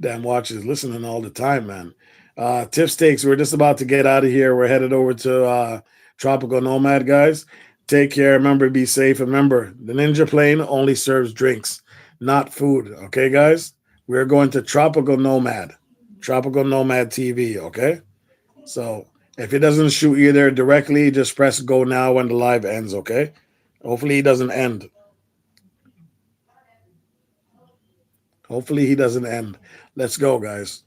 Damn watch is listening all the time, man. Tips takes. We're just about to get out of here. We're headed over to Tropical Nomad, guys. Take care. Remember, be safe. Remember, the Ninja plane only serves drinks, not food. Okay, guys? We're going to Tropical Nomad. Tropical Nomad TV, okay? So if it doesn't shoot you there directly, just press go now when the live ends, okay? Hopefully he doesn't end. Hopefully he doesn't end. Let's go, guys.